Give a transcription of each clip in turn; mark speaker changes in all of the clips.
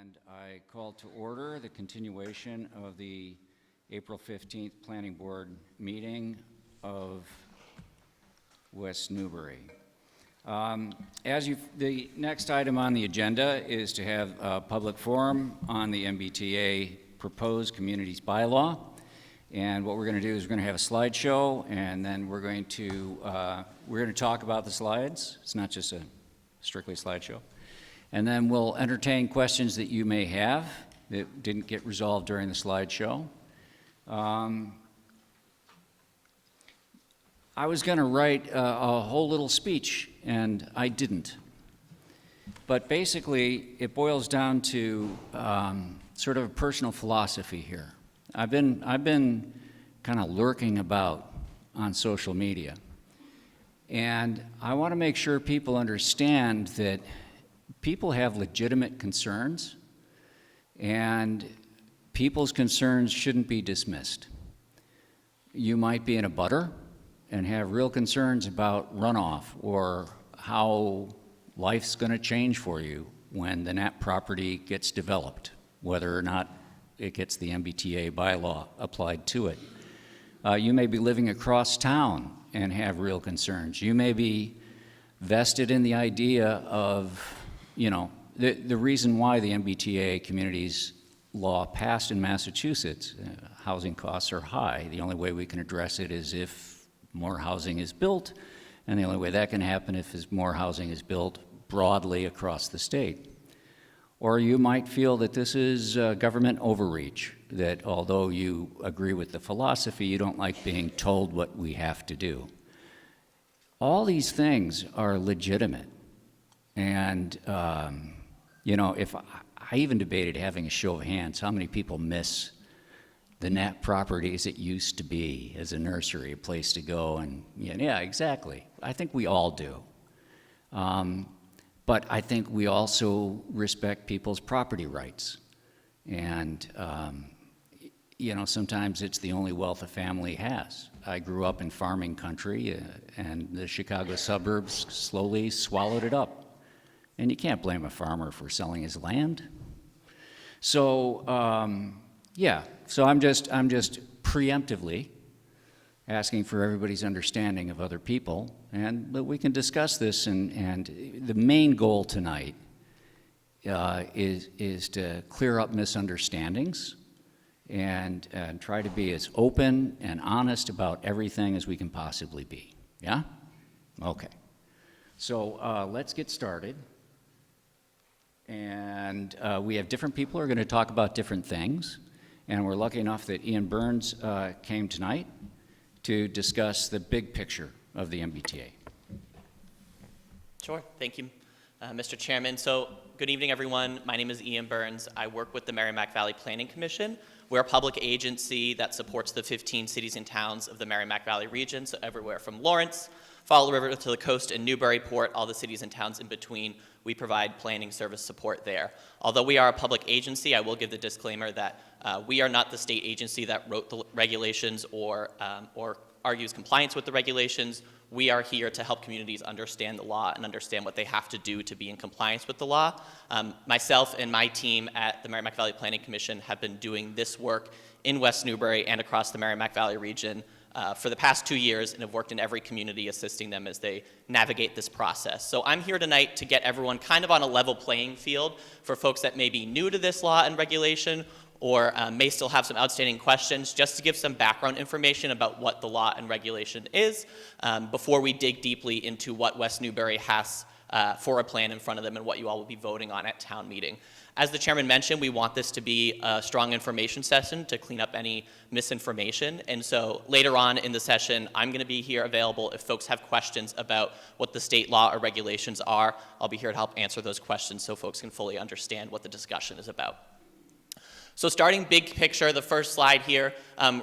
Speaker 1: And I call to order the continuation of the April 15th Planning Board meeting of West Newbury. The next item on the agenda is to have a public forum on the MBTA proposed communities bylaw. And what we're going to do is we're going to have a slideshow, and then we're going to talk about the slides. It's not just a strictly slideshow. And then we'll entertain questions that you may have that didn't get resolved during the slideshow. I was going to write a whole little speech, and I didn't. But basically, it boils down to sort of a personal philosophy here. I've been kind of lurking about on social media, and I want to make sure people understand that people have legitimate concerns, and people's concerns shouldn't be dismissed. You might be in a butter and have real concerns about runoff or how life's going to change for you when the net property gets developed, whether or not it gets the MBTA bylaw applied to it. You may be living across town and have real concerns. You may be vested in the idea of, the reason why the MBTA communities law passed in Massachusetts. Housing costs are high. The only way we can address it is if more housing is built, and the only way that can happen if more housing is built broadly across the state. Or you might feel that this is government overreach, that although you agree with the philosophy, you don't like being told what we have to do. All these things are legitimate. And, if I even debated having a show of hands, how many people miss the net property as it used to be, as a nursery, a place to go, and yeah, exactly. I think we all do. But I think we also respect people's property rights. And, sometimes it's the only wealth a family has. I grew up in farming country, and the Chicago suburbs slowly swallowed it up. And you can't blame a farmer for selling his land. So, so I'm just preemptively asking for everybody's understanding of other people, and that we can discuss this. And the main goal tonight is to clear up misunderstandings and try to be as open and honest about everything as we can possibly be. Yeah? Okay. So let's get started. And we have different people who are going to talk about different things. And we're lucky enough that Ian Burns came tonight to discuss the big picture of the MBTA.
Speaker 2: Sure, thank you, Mr. Chairman. So, good evening, everyone. My name is Ian Burns. I work with the Merrimack Valley Planning Commission. We're a public agency that supports the 15 cities and towns of the Merrimack Valley region, so everywhere from Lawrence, Fall River to the coast, and Newburyport, all the cities and towns in between. We provide planning service support there. Although we are a public agency, I will give the disclaimer that we are not the state agency that wrote the regulations or argues compliance with the regulations. We are here to help communities understand the law and understand what they have to do to be in compliance with the law. Myself and my team at the Merrimack Valley Planning Commission have been doing this work in West Newbury and across the Merrimack Valley region for the past 2 years, and have worked in every community assisting them as they navigate this process. So I'm here tonight to get everyone kind of on a level playing field for folks that may be new to this law and regulation, or may still have some outstanding questions, just to give some background information about what the law and regulation is before we dig deeply into what West Newbury has for a plan in front of them and what you all will be voting on at town meeting. As the chairman mentioned, we want this to be a strong information session to clean up any misinformation. And so later on in the session, I'm going to be here available if folks have questions about what the state law or regulations are. I'll be here to help answer those questions so folks can fully understand what the discussion is about. So starting big picture, the first slide here,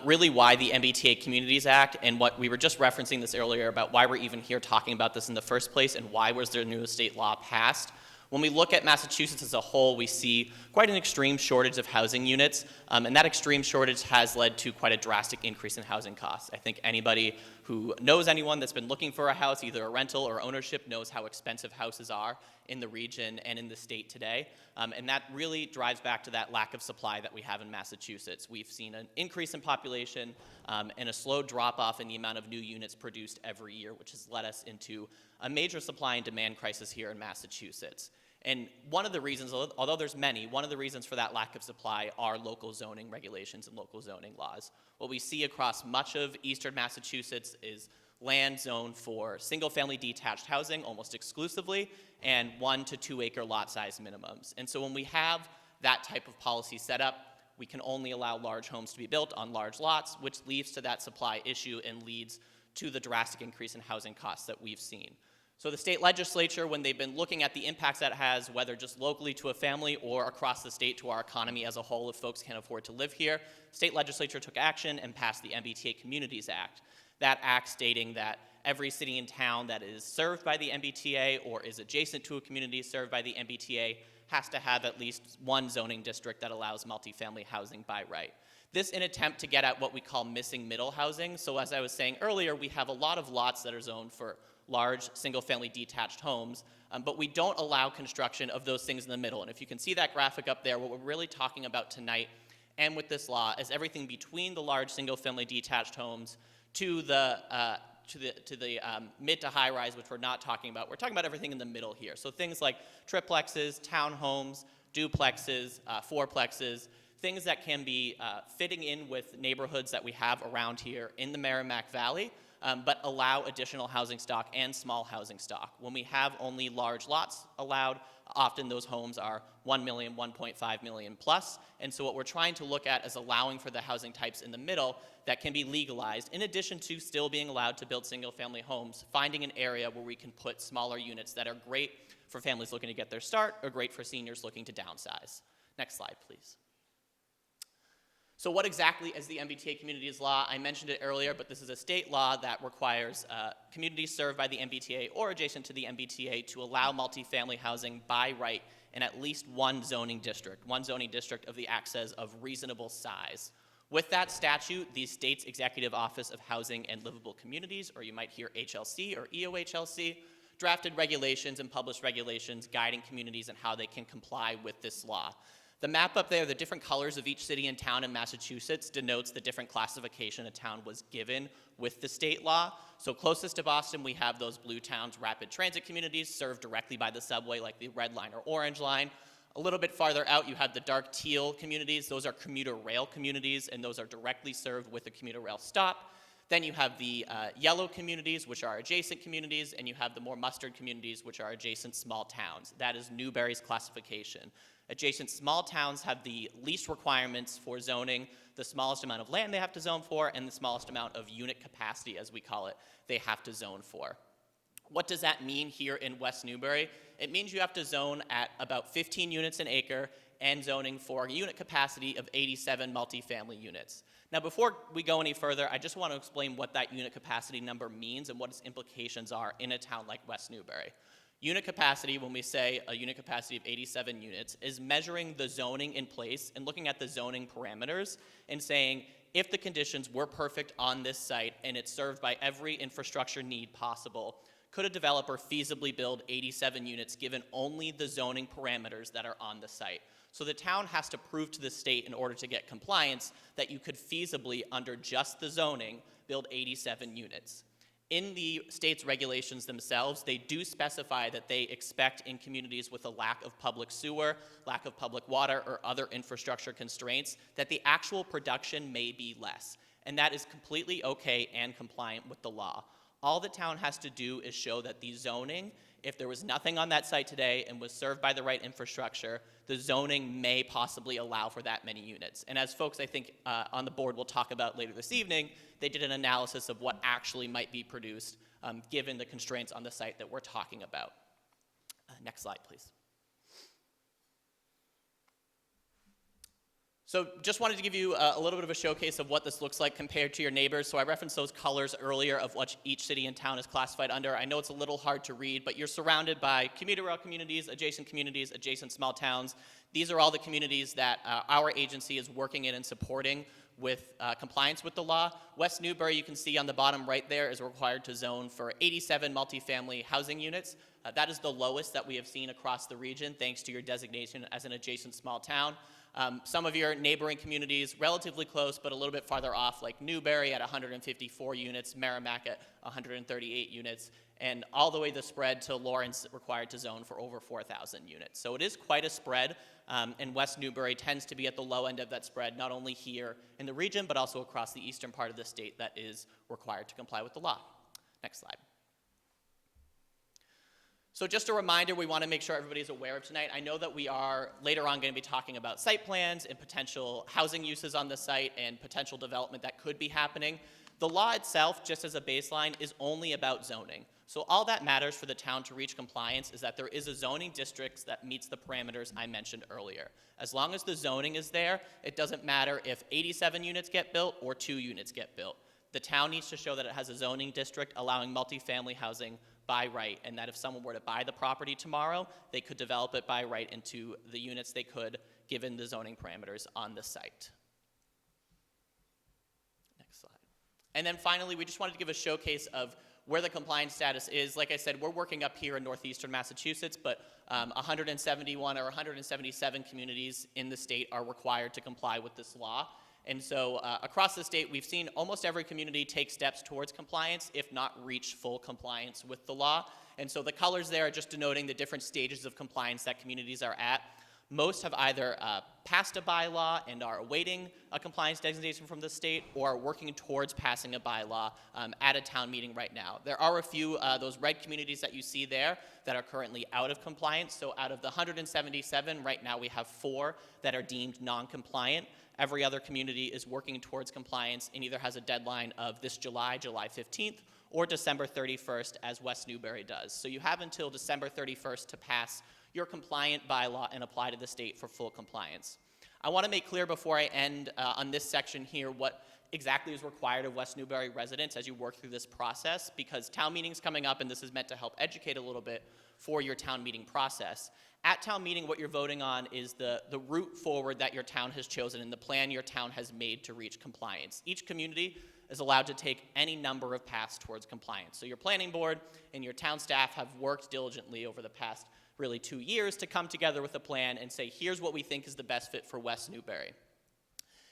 Speaker 2: really why the MBTA Communities Act, and what we were just referencing this earlier about why we're even here talking about this in the first place, and why was there new state law passed. When we look at Massachusetts as a whole, we see quite an extreme shortage of housing units, and that extreme shortage has led to quite a drastic increase in housing costs. I think anybody who knows anyone that's been looking for a house, either a rental or ownership, knows how expensive houses are in the region and in the state today. And that really drives back to that lack of supply that we have in Massachusetts. We've seen an increase in population and a slow drop-off in the amount of new units produced every year, which has led us into a major supply and demand crisis here in Massachusetts. And one of the reasons, although there's many, one of the reasons for that lack of supply are local zoning regulations and local zoning laws. What we see across much of eastern Massachusetts is land zoned for single-family detached housing almost exclusively, and 1 to 2 acre lot size minimums. And so when we have that type of policy set up, we can only allow large homes to be built on large lots, which leads to that supply issue and leads to the drastic increase in housing costs that we've seen. So the state legislature, when they've been looking at the impacts that it has, whether just locally to a family or across the state to our economy as a whole if folks can't afford to live here, state legislature took action and passed the MBTA Communities Act. That act stating that every city and town that is served by the MBTA or is adjacent to a community served by the MBTA has to have at least one zoning district that allows multifamily housing by right. This in attempt to get at what we call missing middle housing. So as I was saying earlier, we have a lot of lots that are zoned for large single-family detached homes, but we don't allow construction of those things in the middle. And if you can see that graphic up there, what we're really talking about tonight and with this law is everything between the large single-family detached homes to the mid to high rise, which we're not talking about. We're talking about everything in the middle here. So things like triplexes, townhomes, duplexes, fourplexes, things that can be fitting in with neighborhoods that we have around here in the Merrimack Valley, but allow additional housing stock and small housing stock. When we have only large lots allowed, often those homes are 1 million, 1.5 million plus. And so what we're trying to look at is allowing for the housing types in the middle that can be legalized, in addition to still being allowed to build single-family homes, finding an area where we can put smaller units that are great for families looking to get their start or great for seniors looking to downsize. Next slide, please. So what exactly is the MBTA Communities Law? I mentioned it earlier, but this is a state law that requires communities served by the MBTA or adjacent to the MBTA to allow multifamily housing by right in at least one zoning district of the act says of reasonable size. With that statute, the state's Executive Office of Housing and Livable Communities, or you might hear HLC or EOHLC, drafted regulations and published regulations guiding communities and how they can comply with this law. The map up there, the different colors of each city and town in Massachusetts denotes the different classification a town was given with the state law. So closest to Boston, we have those blue towns, rapid transit communities served directly by the subway like the red line or orange line. A little bit farther out, you have the dark teal communities. Those are commuter rail communities, and those are directly served with a commuter rail stop. Then you have the yellow communities, which are adjacent communities, and you have the more mustard communities, which are adjacent small towns. That is Newbury's classification. Adjacent small towns have the least requirements for zoning, the smallest amount of land they have to zone for, and the smallest amount of unit capacity, as we call it, they have to zone for. What does that mean here in West Newbury? It means you have to zone at about 15 units an acre and zoning for a unit capacity of 87 multifamily units. Now, before we go any further, I just want to explain what that unit capacity number means and what its implications are in a town like West Newbury. Unit capacity, when we say a unit capacity of 87 units, is measuring the zoning in place and looking at the zoning parameters and saying, if the conditions were perfect on this site and it's served by every infrastructure need possible, could a developer feasibly build 87 units given only the zoning parameters that are on the site? So the town has to prove to the state in order to get compliance that you could feasibly, under just the zoning, build 87 units. In the state's regulations themselves, they do specify that they expect in communities with a lack of public sewer, lack of public water, or other infrastructure constraints, that the actual production may be less. And that is completely okay and compliant with the law. All the town has to do is show that the zoning, if there was nothing on that site today and was served by the right infrastructure, the zoning may possibly allow for that many units. And as folks, I think, on the board will talk about later this evening, they did an analysis of what actually might be produced given the constraints on the site that we're talking about. Next slide, please. So just wanted to give you a little bit of a showcase of what this looks like compared to your neighbors. So I referenced those colors earlier of what each city and town is classified under. I know it's a little hard to read, but you're surrounded by commuter rail communities, adjacent small towns. These are all the communities that our agency is working in and supporting with compliance with the law. West Newbury, you can see on the bottom right there, is required to zone for 87 multifamily housing units. That is the lowest that we have seen across the region, thanks to your designation as an adjacent small town. Some of your neighboring communities, relatively close, but a little bit farther off, like Newbury at 154 units, Merrimack at 138 units, and all the way the spread to Lawrence required to zone for over 4,000 units. So it is quite a spread, and West Newbury tends to be at the low end of that spread, not only here in the region, but also across the eastern part of the state that is required to comply with the law. Next slide. So just a reminder, we want to make sure everybody's aware of tonight. I know that we are later on going to be talking about site plans and potential housing uses on the site and potential development that could be happening. The law itself, just as a baseline, is only about zoning. So all that matters for the town to reach compliance is that there is a zoning district that meets the parameters I mentioned earlier. As long as the zoning is there, it doesn't matter if 87 units get built or 2 units get built. The town needs to show that it has a zoning district allowing multifamily housing by right, and that if someone were to buy the property tomorrow, they could develop it by right into the units they could, given the zoning parameters on the site. Next slide. And then finally, we just wanted to give a showcase of where the compliance status is. Like I said, we're working up here in northeastern Massachusetts, but 171 or 177 communities in the state are required to comply with this law. And so across the state, we've seen almost every community take steps towards compliance, if not reach full compliance with the law. And so the colors there are just denoting the different stages of compliance that communities are at. Most have either passed a bylaw and are awaiting a compliance designation from the state, or are working towards passing a bylaw at a town meeting right now. There are a few, those red communities that you see there, that are currently out of compliance. So out of the 177, right now we have 4 that are deemed non-compliant. Every other community is working towards compliance and either has a deadline of this July 15th, or December 31st, as West Newbury does. So you have until December 31st to pass your compliant bylaw and apply to the state for full compliance. I want to make clear before I end on this section here what exactly is required of West Newbury residents as you work through this process, because town meeting's coming up and this is meant to help educate a little bit for your town meeting process. At town meeting, what you're voting on is the route forward that your town has chosen and the plan your town has made to reach compliance. Each community is allowed to take any number of paths towards compliance. So your planning board and your town staff have worked diligently over the past really 2 years to come together with a plan and say, here's what we think is the best fit for West Newbury.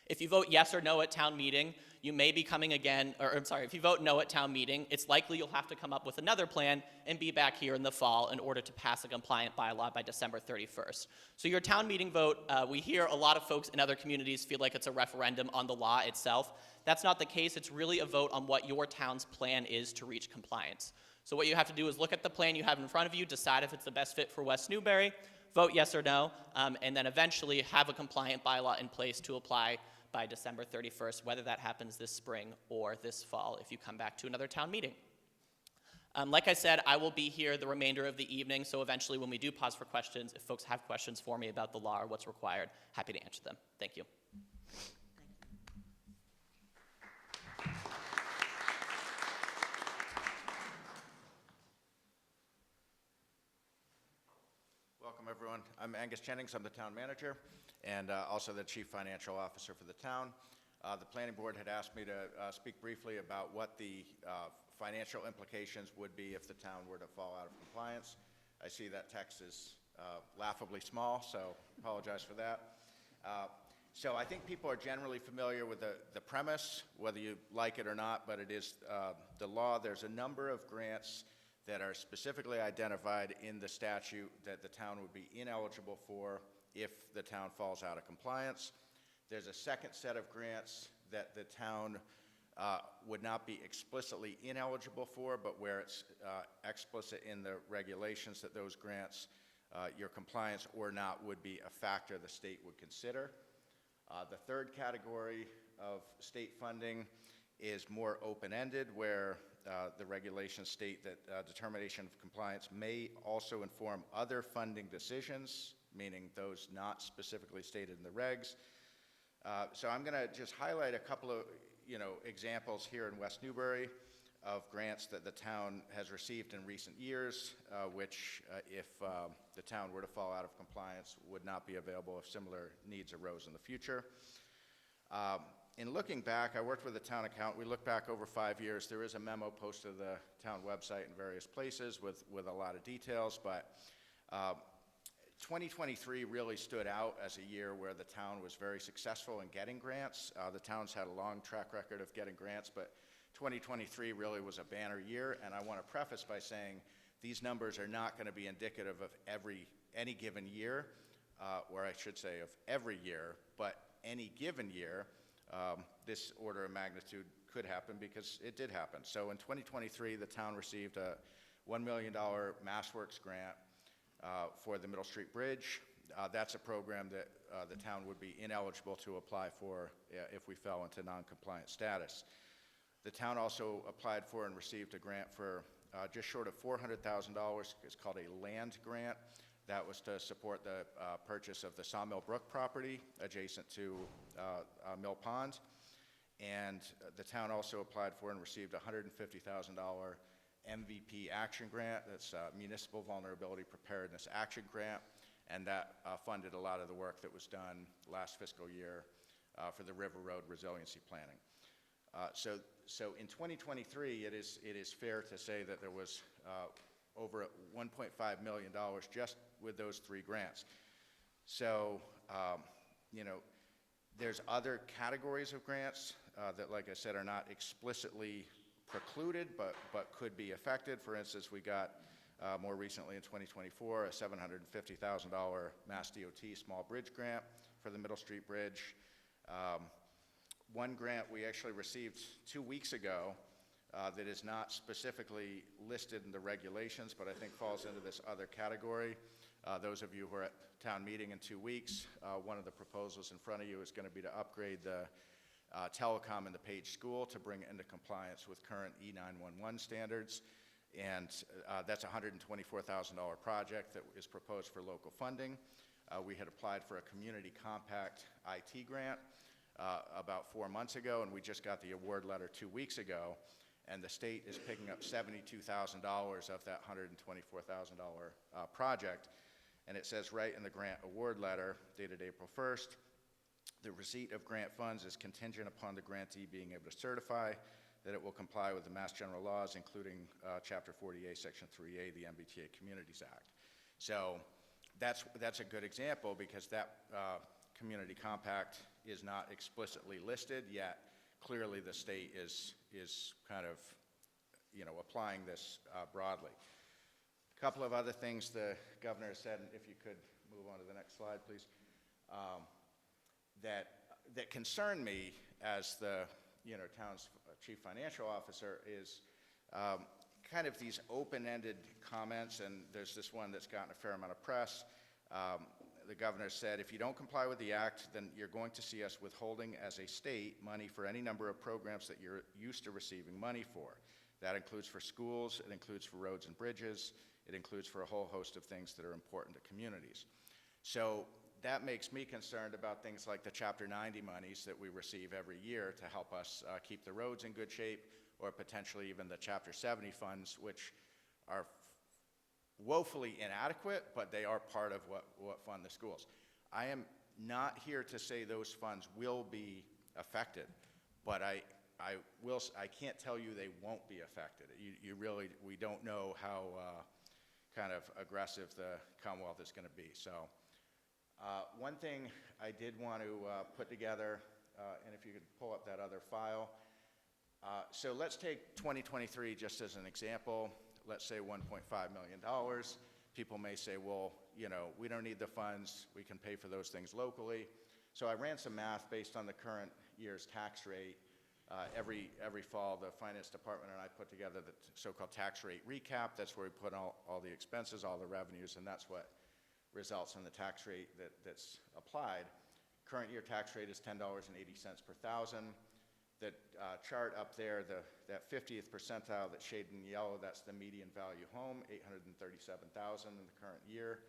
Speaker 2: If you vote yes or no at town meeting, you may be coming again, if you vote no at town meeting, it's likely you'll have to come up with another plan and be back here in the fall in order to pass a compliant bylaw by December 31st. So your town meeting vote, we hear a lot of folks in other communities feel like it's a referendum on the law itself. That's not the case. It's really a vote on what your town's plan is to reach compliance. So what you have to do is look at the plan you have in front of you, decide if it's the best fit for West Newbury, vote yes or no, and then eventually have a compliant bylaw in place to apply by December 31st, whether that happens this spring or this fall if you come back to another town meeting. Like I said, I will be here the remainder of the evening, so eventually when we do pause for questions, if folks have questions for me about the law or what's required, happy to answer them. Thank you.
Speaker 3: Welcome, everyone. I'm Angus Jennings. I'm the town manager and also the chief financial officer for the town. The planning board had asked me to speak briefly about what the financial implications would be if the town were to fall out of compliance. I see that text is laughably small, so apologize for that. So I think people are generally familiar with the premise, whether you like it or not, but it is the law. There's a number of grants that are specifically identified in the statute that the town would be ineligible for if the town falls out of compliance. There's a second set of grants that the town would not be explicitly ineligible for, but where it's explicit in the regulations that those grants, your compliance or not, would be a factor the state would consider. The third category of state funding is more open-ended, where the regulations state that determination of compliance may also inform other funding decisions, meaning those not specifically stated in the regs. So I'm going to just highlight a couple of examples here in West Newbury of grants that the town has received in recent years, which if the town were to fall out of compliance would not be available if similar needs arose in the future. In looking back, I worked with a town accountant. We looked back over 5 years. There is a memo posted to the town website in various places with a lot of details, but 2023 really stood out as a year where the town was very successful in getting grants. The town's had a long track record of getting grants, but 2023 really was a banner year, and I want to preface by saying these numbers are not going to be indicative of any given year, or I should say of every year, but any given year, this order of magnitude could happen because it did happen. So in 2023, the town received a $1 million MassWorks grant for the Middle Street Bridge. That's a program that the town would be ineligible to apply for if we fell into non-compliant status. The town also applied for and received a grant for just short of $400,000. It's called a land grant. That was to support the purchase of the Sawmill Brook property adjacent to Mill Pond. And the town also applied for and received a $150,000 MVP action grant. That's Municipal Vulnerability Preparedness Action Grant. And that funded a lot of the work that was done last fiscal year for the River Road resiliency planning. So in 2023, it is fair to say that there was over $1.5 million just with those 3 grants. So, there's other categories of grants that, like I said, are not explicitly precluded, but could be affected. For instance, we got more recently in 2024, a $750,000 Mass DOT small bridge grant for the Middle Street Bridge. One grant we actually received 2 weeks ago that is not specifically listed in the regulations, but I think falls into this other category. Those of you who are at town meeting in 2 weeks, one of the proposals in front of you is going to be to upgrade the telecom in the Page School to bring it into compliance with current E911 standards. And that's a $124,000 project that is proposed for local funding. We had applied for a community compact IT grant about 4 months ago, and we just got the award letter 2 weeks ago. And the state is picking up $72,000 of that $124,000 project. And it says right in the grant award letter, dated April 1st, the receipt of grant funds is contingent upon the grantee being able to certify that it will comply with the Mass General laws, including Chapter 40A, Section 3A, the MBTA Communities Act. So that's a good example because that community compact is not explicitly listed, yet clearly the state is kind of, applying this broadly. A couple of other things the governor said, and if you could move on to the next slide, please, that concern me as the town's chief financial officer is kind of these open-ended comments, and there's this one that's gotten a fair amount of press. The governor said, if you don't comply with the act, then you're going to see us withholding as a state money for any number of programs that you're used to receiving money for. That includes for schools, it includes for roads and bridges, it includes for a whole host of things that are important to communities. So that makes me concerned about things like the Chapter 90 monies that we receive every year to help us keep the roads in good shape, or potentially even the Chapter 70 funds, which are woefully inadequate, but they are part of what fund the schools. I am not here to say those funds will be affected, but I can't tell you they won't be affected. We don't know how kind of aggressive the Commonwealth is going to be. So one thing I did want to put together, and if you could pull up that other file. So let's take 2023 just as an example. Let's say $1.5 million. People may say, well, we don't need the funds. We can pay for those things locally. So I ran some math based on the current year's tax rate. Every fall, the finance department and I put together the so-called tax rate recap. That's where we put all the expenses, all the revenues, and that's what results in the tax rate that's applied. Current year tax rate is $10.80 per thousand. The chart up there, that 50th percentile that's shaded in yellow, that's the median value home, $837,000 in the current year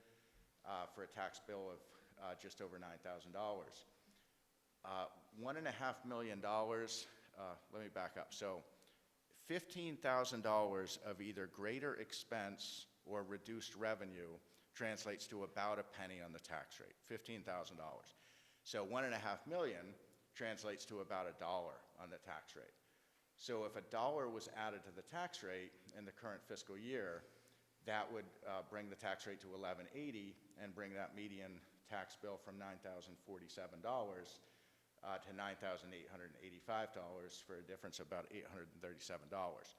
Speaker 3: for a tax bill of just over $9,000. $1.5 million, let me back up. So $15,000 of either greater expense or reduced revenue translates to about a penny on the tax rate, $15,000. So $1.5 million translates to about $1 on the tax rate. So if $1 was added to the tax rate in the current fiscal year, that would bring the tax rate to $11.80 and bring that median tax bill from $9,047 to $9,885 for a difference of about $837.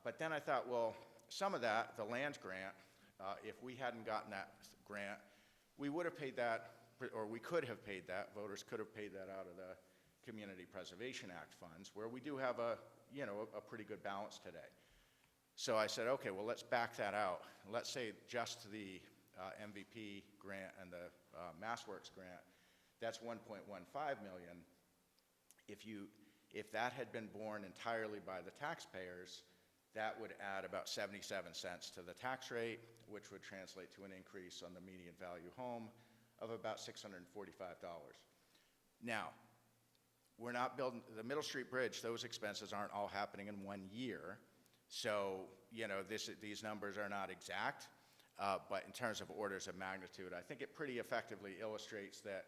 Speaker 3: But then I thought, well, some of that, the land grant, if we hadn't gotten that grant, we would have paid that, or we could have paid that, voters could have paid that out of the Community Preservation Act funds, where we do have a pretty good balance today. So I said, okay, well, let's back that out. Let's say just the MVP grant and the MassWorks grant, that's $1.15 million. If that had been borne entirely by the taxpayers, that would add about 77 cents to the tax rate, which would translate to an increase on the median value home of about $645. Now, we're not building the Middle Street Bridge. Those expenses aren't all happening in 1 year. So, these numbers are not exact, but in terms of orders of magnitude, I think it pretty effectively illustrates that,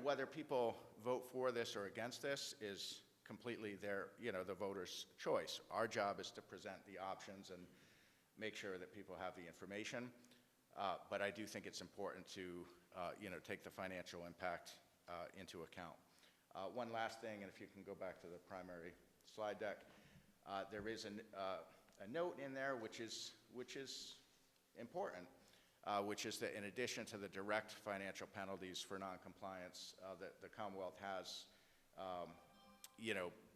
Speaker 3: whether people vote for this or against this is completely the voters' choice. Our job is to present the options and make sure that people have the information. But I do think it's important to, take the financial impact into account. One last thing, and if you can go back to the primary slide deck, there is a note in there which is important, which is that in addition to the direct financial penalties for noncompliance, that the Commonwealth has,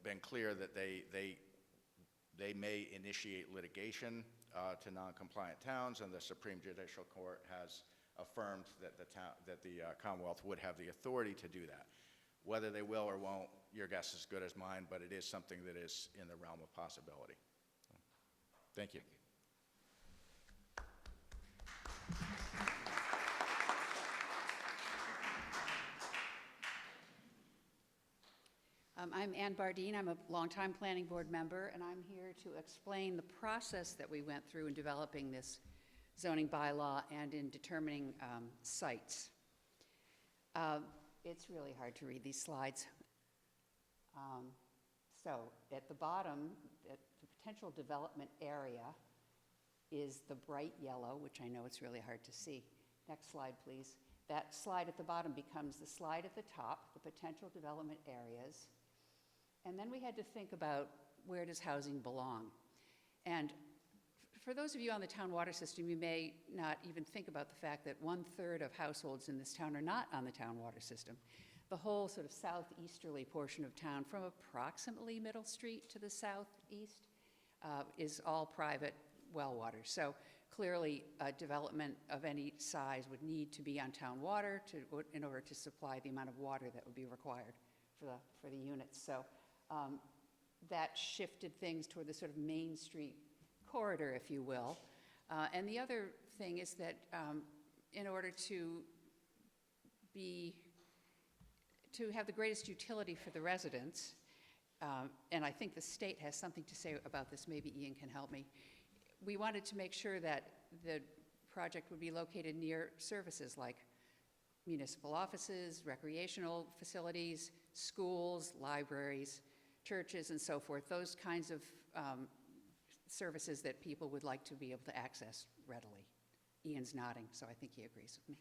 Speaker 3: been clear that they may initiate litigation to noncompliant towns, and the Supreme Judicial Court has affirmed that the Commonwealth would have the authority to do that. Whether they will or won't, your guess is as good as mine, but it is something that is in the realm of possibility. Thank you.
Speaker 4: I'm Ann Bardine. I'm a longtime planning board member, and I'm here to explain the process that we went through in developing this zoning bylaw and in determining sites. It's really hard to read these slides. So at the bottom, the potential development area is the bright yellow, which I know it's really hard to see. Next slide, please. That slide at the bottom becomes the slide at the top, the potential development areas. And then we had to think about, where does housing belong? And for those of you on the town water system, you may not even think about the fact that 1/3 of households in this town are not on the town water system. The whole sort of southeasterly portion of town, from approximately Middle Street to the southeast, is all private well water. So clearly, a development of any size would need to be on town water in order to supply the amount of water that would be required for the units. So that shifted things toward the sort of Main Street corridor, if you will. And the other thing is that in order to have the greatest utility for the residents, and I think the state has something to say about this, maybe Ian can help me, we wanted to make sure that the project would be located near services like municipal offices, recreational facilities, schools, libraries, churches, and so forth, those kinds of services that people would like to be able to access readily. Ian's nodding, so I think he agrees with me.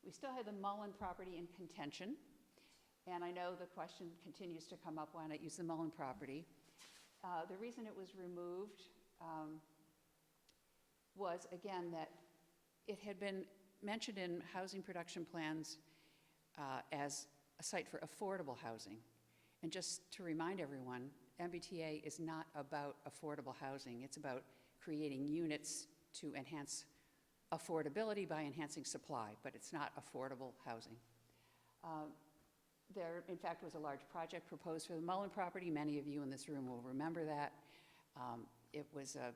Speaker 4: We still have the Mullen property in contention, and I know the question continues to come up, why not use the Mullen property? The reason it was removed was, again, that it had been mentioned in housing production plans as a site for affordable housing. And just to remind everyone, MBTA is not about affordable housing. It's about creating units to enhance affordability by enhancing supply, but it's not affordable housing. There, in fact, was a large project proposed for the Mullen property. Many of you in this room will remember that. It was a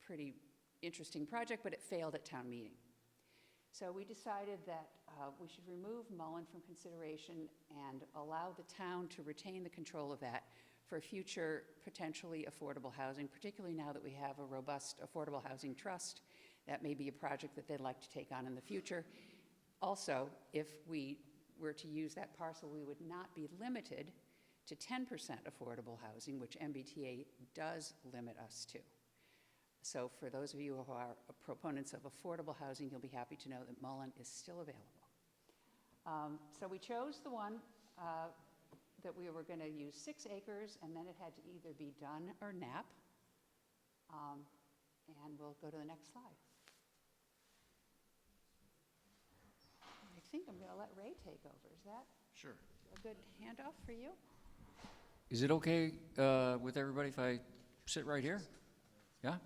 Speaker 4: pretty interesting project, but it failed at town meeting. So we decided that we should remove Mullen from consideration and allow the town to retain the control of that for future potentially affordable housing, particularly now that we have a robust affordable housing trust. That may be a project that they'd like to take on in the future. Also, if we were to use that parcel, we would not be limited to 10% affordable housing, which MBTA does limit us to. So for those of you who are proponents of affordable housing, you'll be happy to know that Mullen is still available. So we chose the one that we were going to use 6 acres, and then it had to either be Dunn or Knapp. And we'll go to the next slide. I think I'm going to let Ray take over. Is that
Speaker 1: Sure.
Speaker 4: a good handoff for you?
Speaker 1: Is it okay with everybody if I sit right here? Yeah?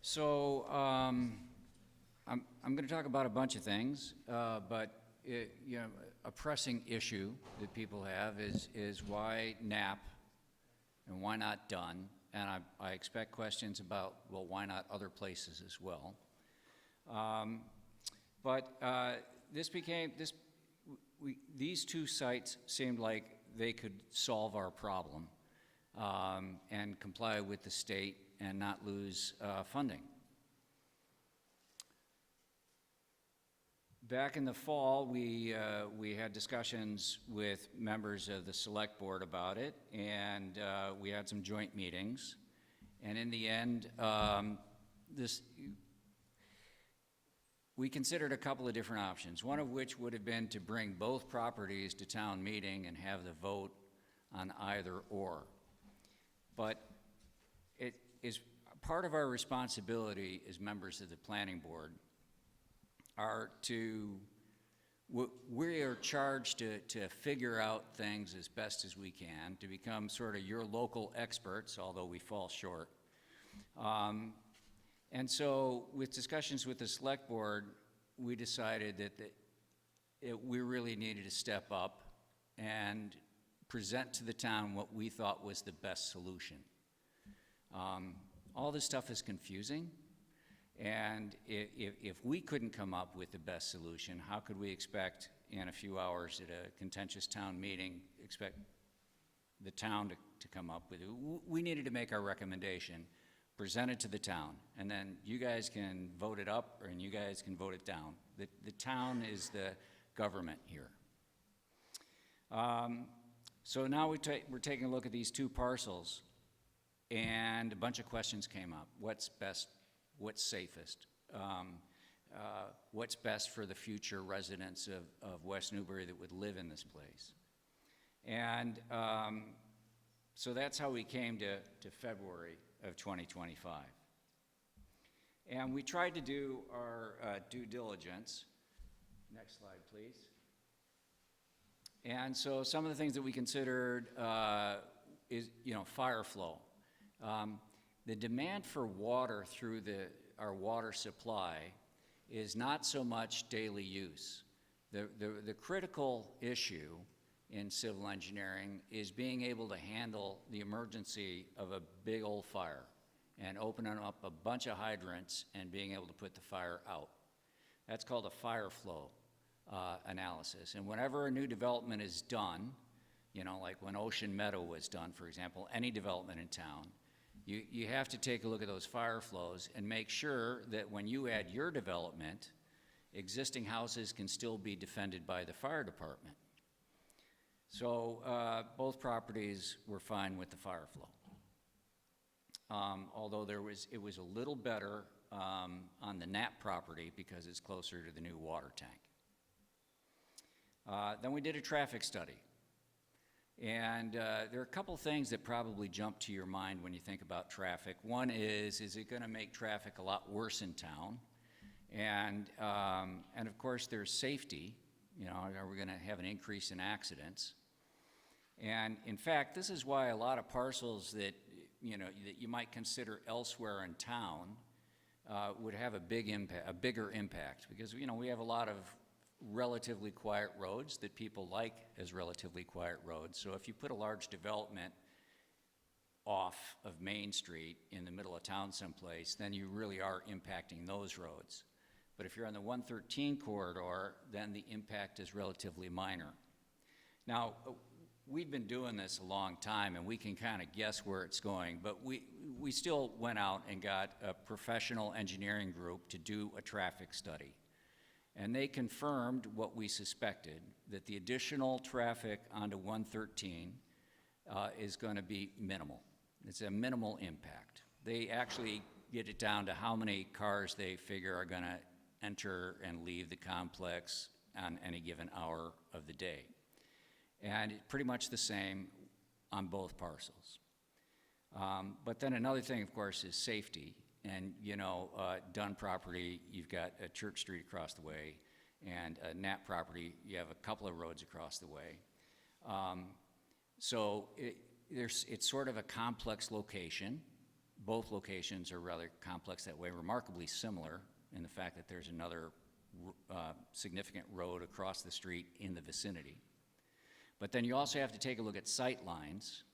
Speaker 1: So I'm going to talk about a bunch of things, but a pressing issue that people have is why Knapp and why not Dunn? And I expect questions about, well, why not other places as well? These two sites seemed like they could solve our problem and comply with the state and not lose funding. Back in the fall, we had discussions with members of the select board about it, and we had some joint meetings. And in the end, we considered a couple of different options, one of which would have been to bring both properties to town meeting and have the vote on either or. But it is part of our responsibility as members of the planning board we are charged to figure out things as best as we can, to become sort of your local experts, although we fall short. And so with discussions with the select board, we decided that we really needed to step up and present to the town what we thought was the best solution. All this stuff is confusing. And if we couldn't come up with the best solution, how could we expect in a few hours at a contentious town meeting, expect the town to come up with it? We needed to make our recommendation, present it to the town, and then you guys can vote it up and you guys can vote it down. The town is the government here. So now we're taking a look at these two parcels, and a bunch of questions came up. What's best? What's safest? What's best for the future residents of West Newbury that would live in this place? And so that's how we came to February of 2025. And we tried to do our due diligence. Next slide, please. And so some of the things that we considered is, fire flow. The demand for water through our water supply is not so much daily use. The critical issue in civil engineering is being able to handle the emergency of a big old fire and opening up a bunch of hydrants and being able to put the fire out. That's called a fire flow analysis. And whenever a new development is done, like when Ocean Meadow was done, for example, any development in town, you have to take a look at those fire flows and make sure that when you add your development, existing houses can still be defended by the fire department. So both properties were fine with the fire flow. Although it was a little better on the Knapp property because it's closer to the new water tank. Then we did a traffic study. And there are a couple things that probably jump to your mind when you think about traffic. One is it going to make traffic a lot worse in town? And of course, there's safety. Are we going to have an increase in accidents? And in fact, this is why a lot of parcels that you might consider elsewhere in town would have a bigger impact, because we have a lot of relatively quiet roads that people like as relatively quiet roads. So if you put a large development off of Main Street in the middle of town someplace, then you really are impacting those roads. But if you're on the 113 corridor, then the impact is relatively minor. Now, we've been doing this a long time, and we can kind of guess where it's going, but we still went out and got a professional engineering group to do a traffic study. And they confirmed what we suspected, that the additional traffic onto 113 is going to be minimal. It's a minimal impact. They actually get it down to how many cars they figure are going to enter and leave the complex on any given hour of the day. And it's pretty much the same on both parcels. But then another thing, of course, is safety. And, you know, Dunn property, you've got a Church Street across the way, and Knapp property, you have a couple of roads across the way. So it's sort of a complex location. Both locations are rather complex that way, remarkably similar in the fact that there's another significant road across the street in the vicinity. But then you also have to take a look at sight lines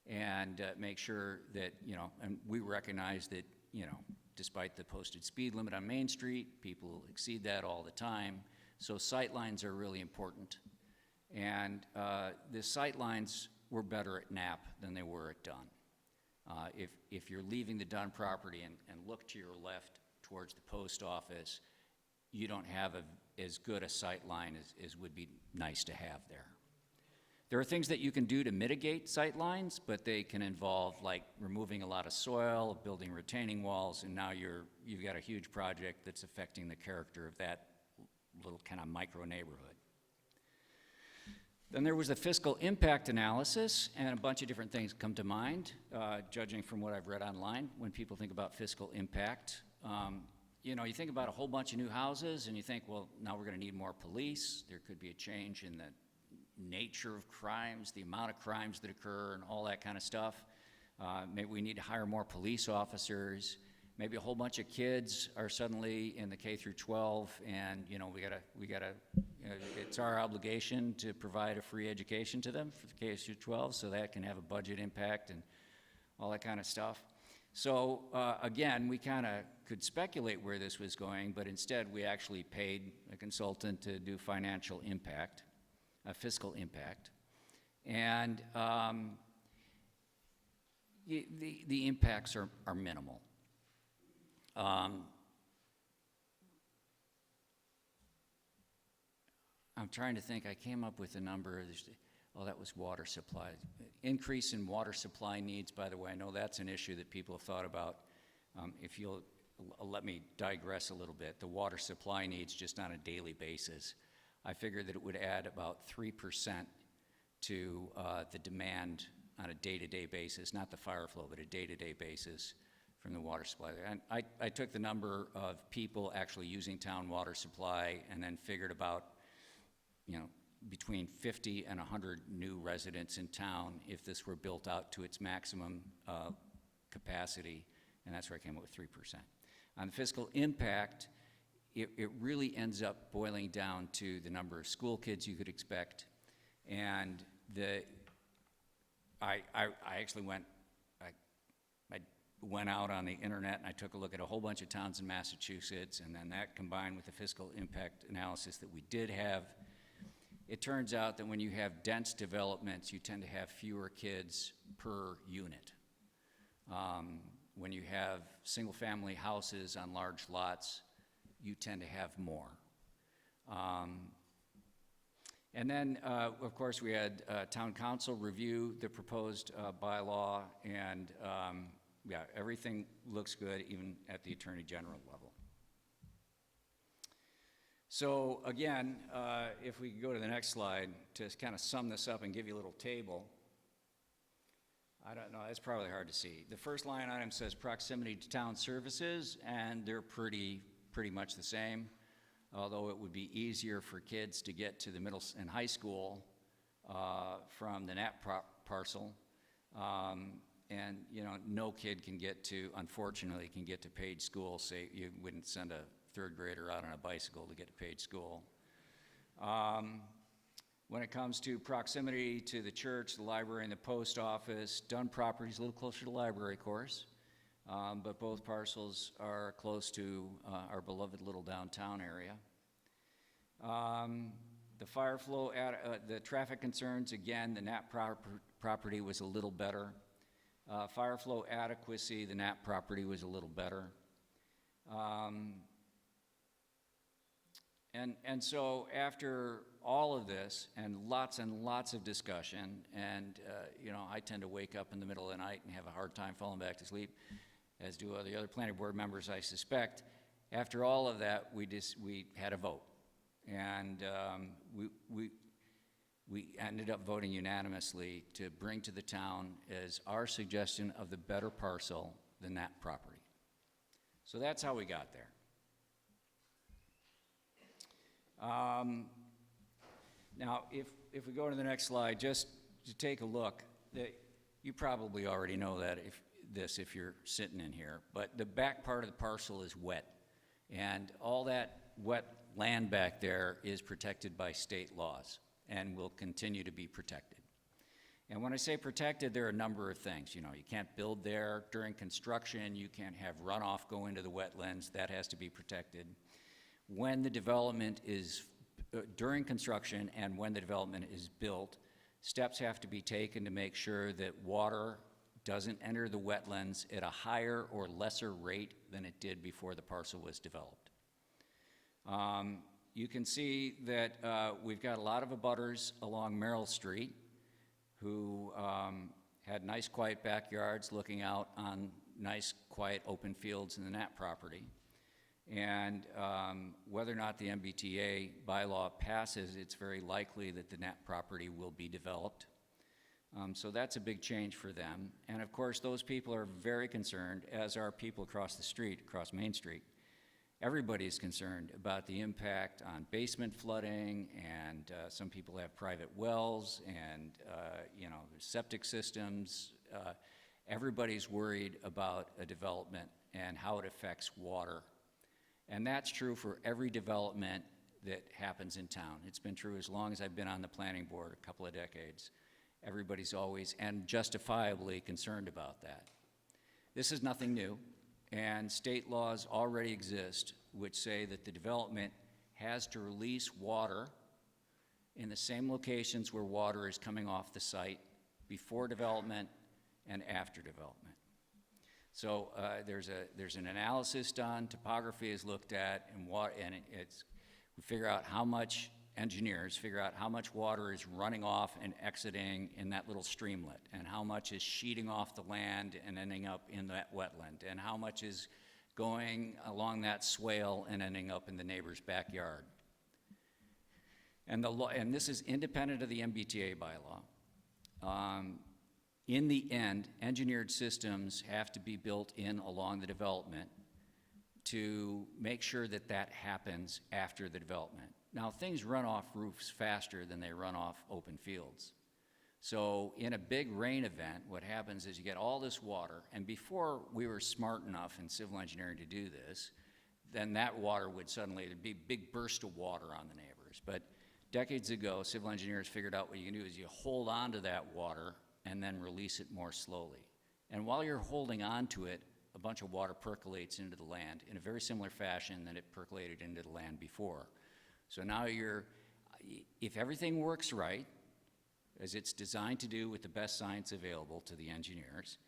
Speaker 1: and make sure that, you know, and we recognize that, you know, despite the posted speed limit on Main Street, people exceed that all the time. So sight lines are really important. And the sight lines were better at Knapp than they were at Dunn. If you're leaving the Dunn property and look to your left towards the post office, you don't have as good a sight line as would be nice to have there. There are things that you can do to mitigate sight lines, but they can involve like removing a lot of soil, building retaining walls, and now you've got a huge project that's affecting the character of that little kind of micro neighborhood. Then there was a fiscal impact analysis, and a bunch of different things come to mind, judging from what I've read online when people think about fiscal impact. You know, you think about a whole bunch of new houses, and you think, well, now we're going to need more police. There could be a change in the nature of crimes, the amount of crimes that occur, and all that kind of stuff. Maybe we need to hire more police officers. Maybe a whole bunch of kids are suddenly in the K through 12, and you know we gotta. You know, it's our obligation to provide a free education to them for the K through 12, so that can have a budget impact and all that kind of stuff. So again, we kind of could speculate where this was going, but instead we actually paid a consultant to do financial impact. Fiscal impact, and the impacts are minimal. I'm trying to think. I came up with a number. Oh, that was water supply. Increase in water supply needs, by the way. I know that's an issue that people have thought about. If you'll let me digress a little bit, the water supply needs just on a daily basis. I figured that it would add about 3% to the demand on a day-to-day basis, not the fire flow, but a day-to-day basis from the water supply. And I took the number of people actually using town water supply and then figured about, you know, between 50 and 100 new residents in town if this were built out to its maximum capacity, and that's where I came up with 3%. On the fiscal impact, it really ends up boiling down to the number of school kids you could expect, and I actually went out on the internet and I took a look at a whole bunch of towns in Massachusetts, and then that combined with the fiscal impact analysis that we did have, it turns out that when you have dense developments, you tend to have fewer kids per unit. When you have single-family houses on large lots, you tend to have more. And then, of course, we had town council review the proposed bylaw, and yeah, everything looks good, even at the Attorney General level. So again, if we go to the next slide to kind of sum this up and give you a little table. I don't know, it's probably hard to see. The first line item says proximity to town services, and they're pretty much the same, although it would be easier for kids to get to the middle and high school from the Knapp parcel. And you know, no kid can get to, unfortunately, can get to Page School. Say you wouldn't send a third grader out on a bicycle to get to Page School. When it comes to proximity to the church, the library, and the post office, Dunn property is a little closer to the library, of course. But both parcels are close to our beloved little downtown area. The fire flow, the traffic concerns, again, the Knapp property was a little better. Fire flow adequacy, the Knapp property was a little better. And so after all of this and lots of discussion, and I tend to wake up in the middle of the night and have a hard time falling back to sleep, as do the other planning board members, I suspect. After all of that, we had a vote, and we ended up voting unanimously to bring to the town as our suggestion of the better parcel than that property. So that's how we got there. Now, if we go to the next slide, just to take a look, you probably already know that if you're sitting in here, but the back part of the parcel is wet, and all that wet land back there is protected by state laws and will continue to be protected. And when I say protected, there are a number of things. You can't build there during construction, you can't have runoff go into the wetlands, that has to be protected. When the development is, during construction and when the development is built, steps have to be taken to make sure that water doesn't enter the wetlands at a higher or lesser rate than it did before the parcel was developed. You can see that we've got a lot of abutters along Merrill Street who had nice quiet backyards looking out on nice quiet open fields in the Knapp property. And whether or not the MBTA bylaw passes, it's very likely that the Knapp property will be developed. So that's a big change for them. And of course, those people are very concerned, as are people across the street, across Main Street. Everybody's concerned about the impact on basement flooding, and some people have private wells, and there's septic systems. Everybody's worried about a development and how it affects water. And that's true for every development that happens in town. It's been true as long as I've been on the planning board, a couple of decades. Everybody's always, and justifiably, concerned about that. This is nothing new, and state laws already exist which say that the development has to release water in the same locations where water is coming off the site before development and after development. So there's an analysis done, topography is looked at, and we figure out how much, engineers figure out how much water is running off and exiting in that little streamlet, and how much is sheeting off the land and ending up in that wetland, and how much is going along that swale and ending up in the neighbor's backyard. And this is independent of the MBTA bylaw. In the end, engineered systems have to be built in along the development to make sure that that happens after the development. Now, things run off roofs faster than they run off open fields. So in a big rain event, what happens is you get all this water, and before we were smart enough in civil engineering to do this, then that water would suddenly, there'd be a big burst of water on the neighbors. But decades ago, civil engineers figured out what you can do is you hold on to that water and then release it more slowly. And while you're holding on to it, a bunch of water percolates into the land in a very similar fashion than it percolated into the land before. So now if everything works right, as it's designed to do with the best science available to the engineers,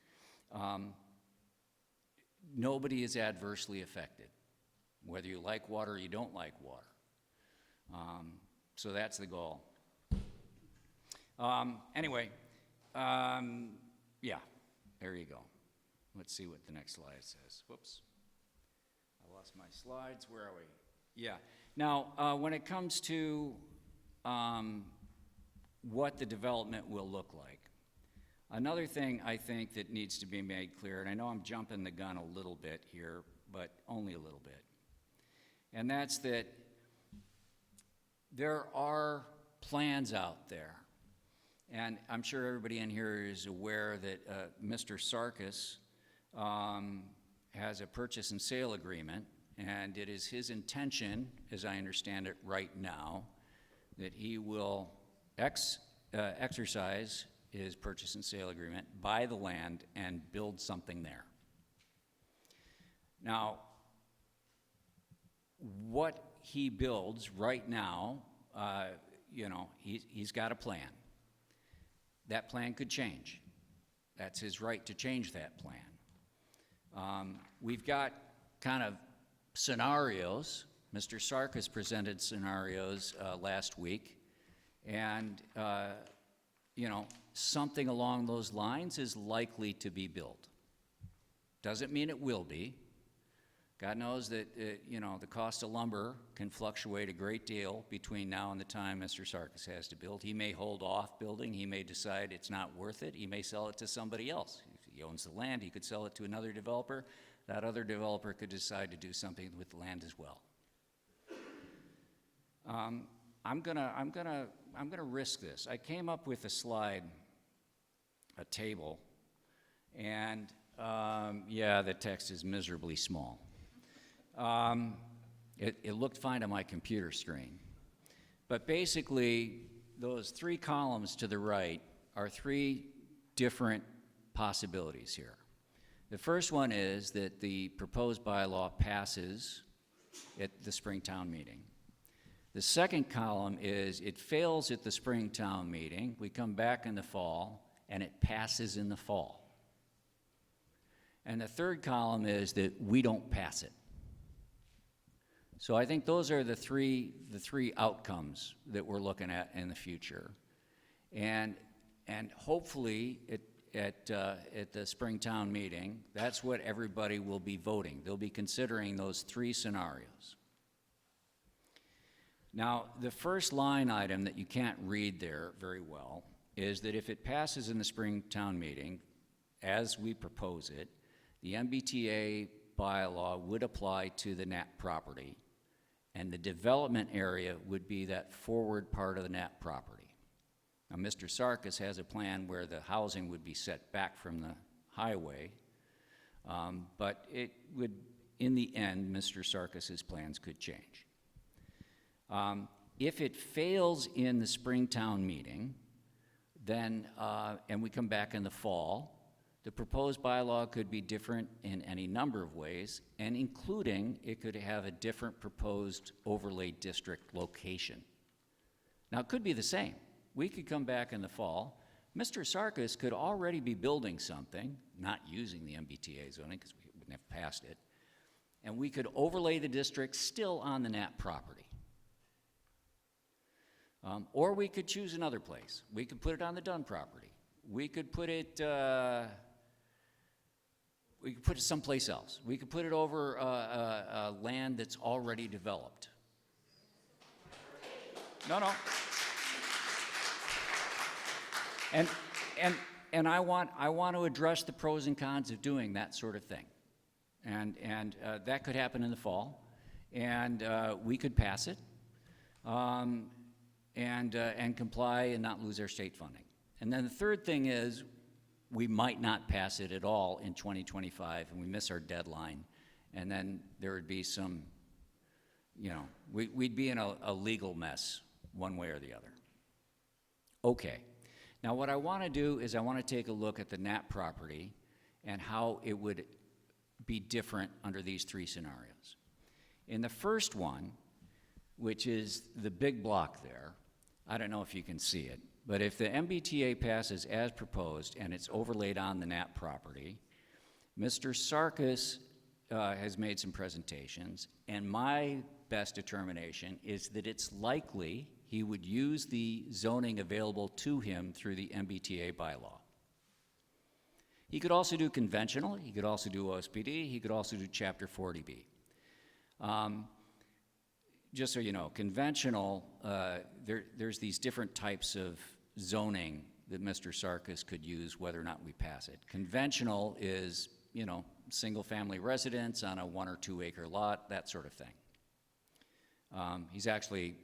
Speaker 1: nobody is adversely affected, whether you like water or you don't like water. So that's the goal. Anyway, yeah, there you go. Let's see what the next slide says. Whoops. I lost my slides. Where are we? Yeah. Now, when it comes to what the development will look like, another thing I think that needs to be made clear, and I know I'm jumping the gun a little bit here, but only a little bit, and that's that there are plans out there. And I'm sure everybody in here is aware that Mr. Sarkis has a purchase and sale agreement, and it is his intention, as I understand it right now, that he will exercise his purchase and sale agreement, buy the land, and build something there. Now, what he builds right now, he's got a plan. That plan could change. That's his right to change that plan. We've got kind of scenarios Mr. Sarkis presented scenarios last week, and you know, something along those lines is likely to be built. Doesn't mean it will be. God knows that, you know, the cost of lumber can fluctuate a great deal between now and the time Mr. Sarkis has to build. He may hold off building. He may decide it's not worth it. He may sell it to somebody else. If he owns the land, he could sell it to another developer. That other developer could decide to do something with the land as well. I'm gonna risk this. I came up with a slide, a table, and yeah, the text is miserably small. It looked fine on my computer screen. But basically, those three columns to the right are three different possibilities here. The first one is that the proposed bylaw passes at the Springtown meeting. The second column is it fails at the Springtown meeting, we come back in the fall, and it passes in the fall. And the third column is that we don't pass it. So I think those are the three outcomes that we're looking at in the future. And hopefully at the Springtown meeting, that's what everybody will be voting. They'll be considering those three scenarios. Now, the first line item that you can't read there very well is that if it passes in the Springtown meeting, as we propose it, the MBTA bylaw would apply to the Knapp property, and the development area would be that forward part of the Knapp property. Now, Mr. Sarkis has a plan where the housing would be set back from the highway, but it would, in the end, Mr. Sarkis's plans could change. If it fails in the Springtown meeting, then, and we come back in the fall, the proposed bylaw could be different in any number of ways, and including it could have a different proposed overlay district location. Now, it could be the same. We could come back in the fall. Mr. Sarkis could already be building something, not using the MBTA zoning because we wouldn't have passed it, and we could overlay the district still on the Knapp property. Or we could choose another place. We could put it on the Dunn property. We could put it someplace else. We could put it over land that's already developed. No. And I want to address the pros and cons of doing that sort of thing. And that could happen in the fall. And we could pass it. And comply and not lose our state funding. And then the third thing is we might not pass it at all in 2025 and we miss our deadline, and then there would be some, you know, we'd be in a legal mess one way or the other. Okay, now what I want to do is I want to take a look at the Knapp property and how it would be different under these three scenarios. In the first one, which is the big block there, I don't know if you can see it, but if the MBTA passes as proposed and it's overlaid on the Knapp property, Mr. Sarkis has made some presentations, and my best determination is that it's likely he would use the zoning available to him through the MBTA bylaw. He could also do conventional, he could also do OSPD, he could also do Chapter 40B. Just so you know, conventional, there's these different types of zoning that Mr. Sarkis could use whether or not we pass it. Conventional is, you know, single-family residence on a 1 or 2 acre lot, that sort of thing. He's actually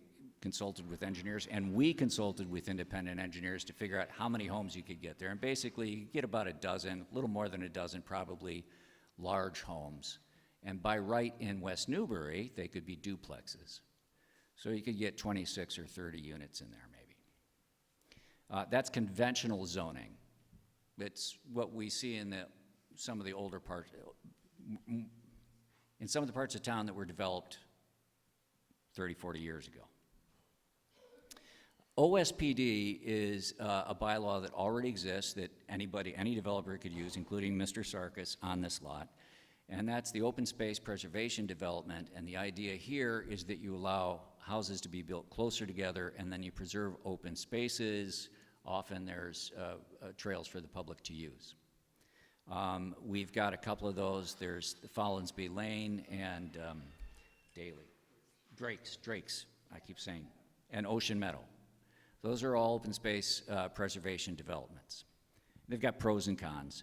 Speaker 1: consulted with engineers, and we consulted with independent engineers to figure out how many homes you could get there. And basically, you get about a dozen, a little more than a dozen, probably large homes. And by right in West Newbury, they could be duplexes. So you could get 26 or 30 units in there, maybe. That's conventional zoning. It's what we see in some of the older parts, in some of the parts of town that were developed 30, 40 years ago. OSPD is a bylaw that already exists that any developer could use, including Mr. Sarkis on this lot. And that's the open space preservation development. And the idea here is that you allow houses to be built closer together, and then you preserve open spaces. Often there's trails for the public to use. We've got a couple of those. There's the Follinsby Lane and Drake's, I keep saying, and Ocean Meadow. Those are all open space preservation developments. They've got pros and cons.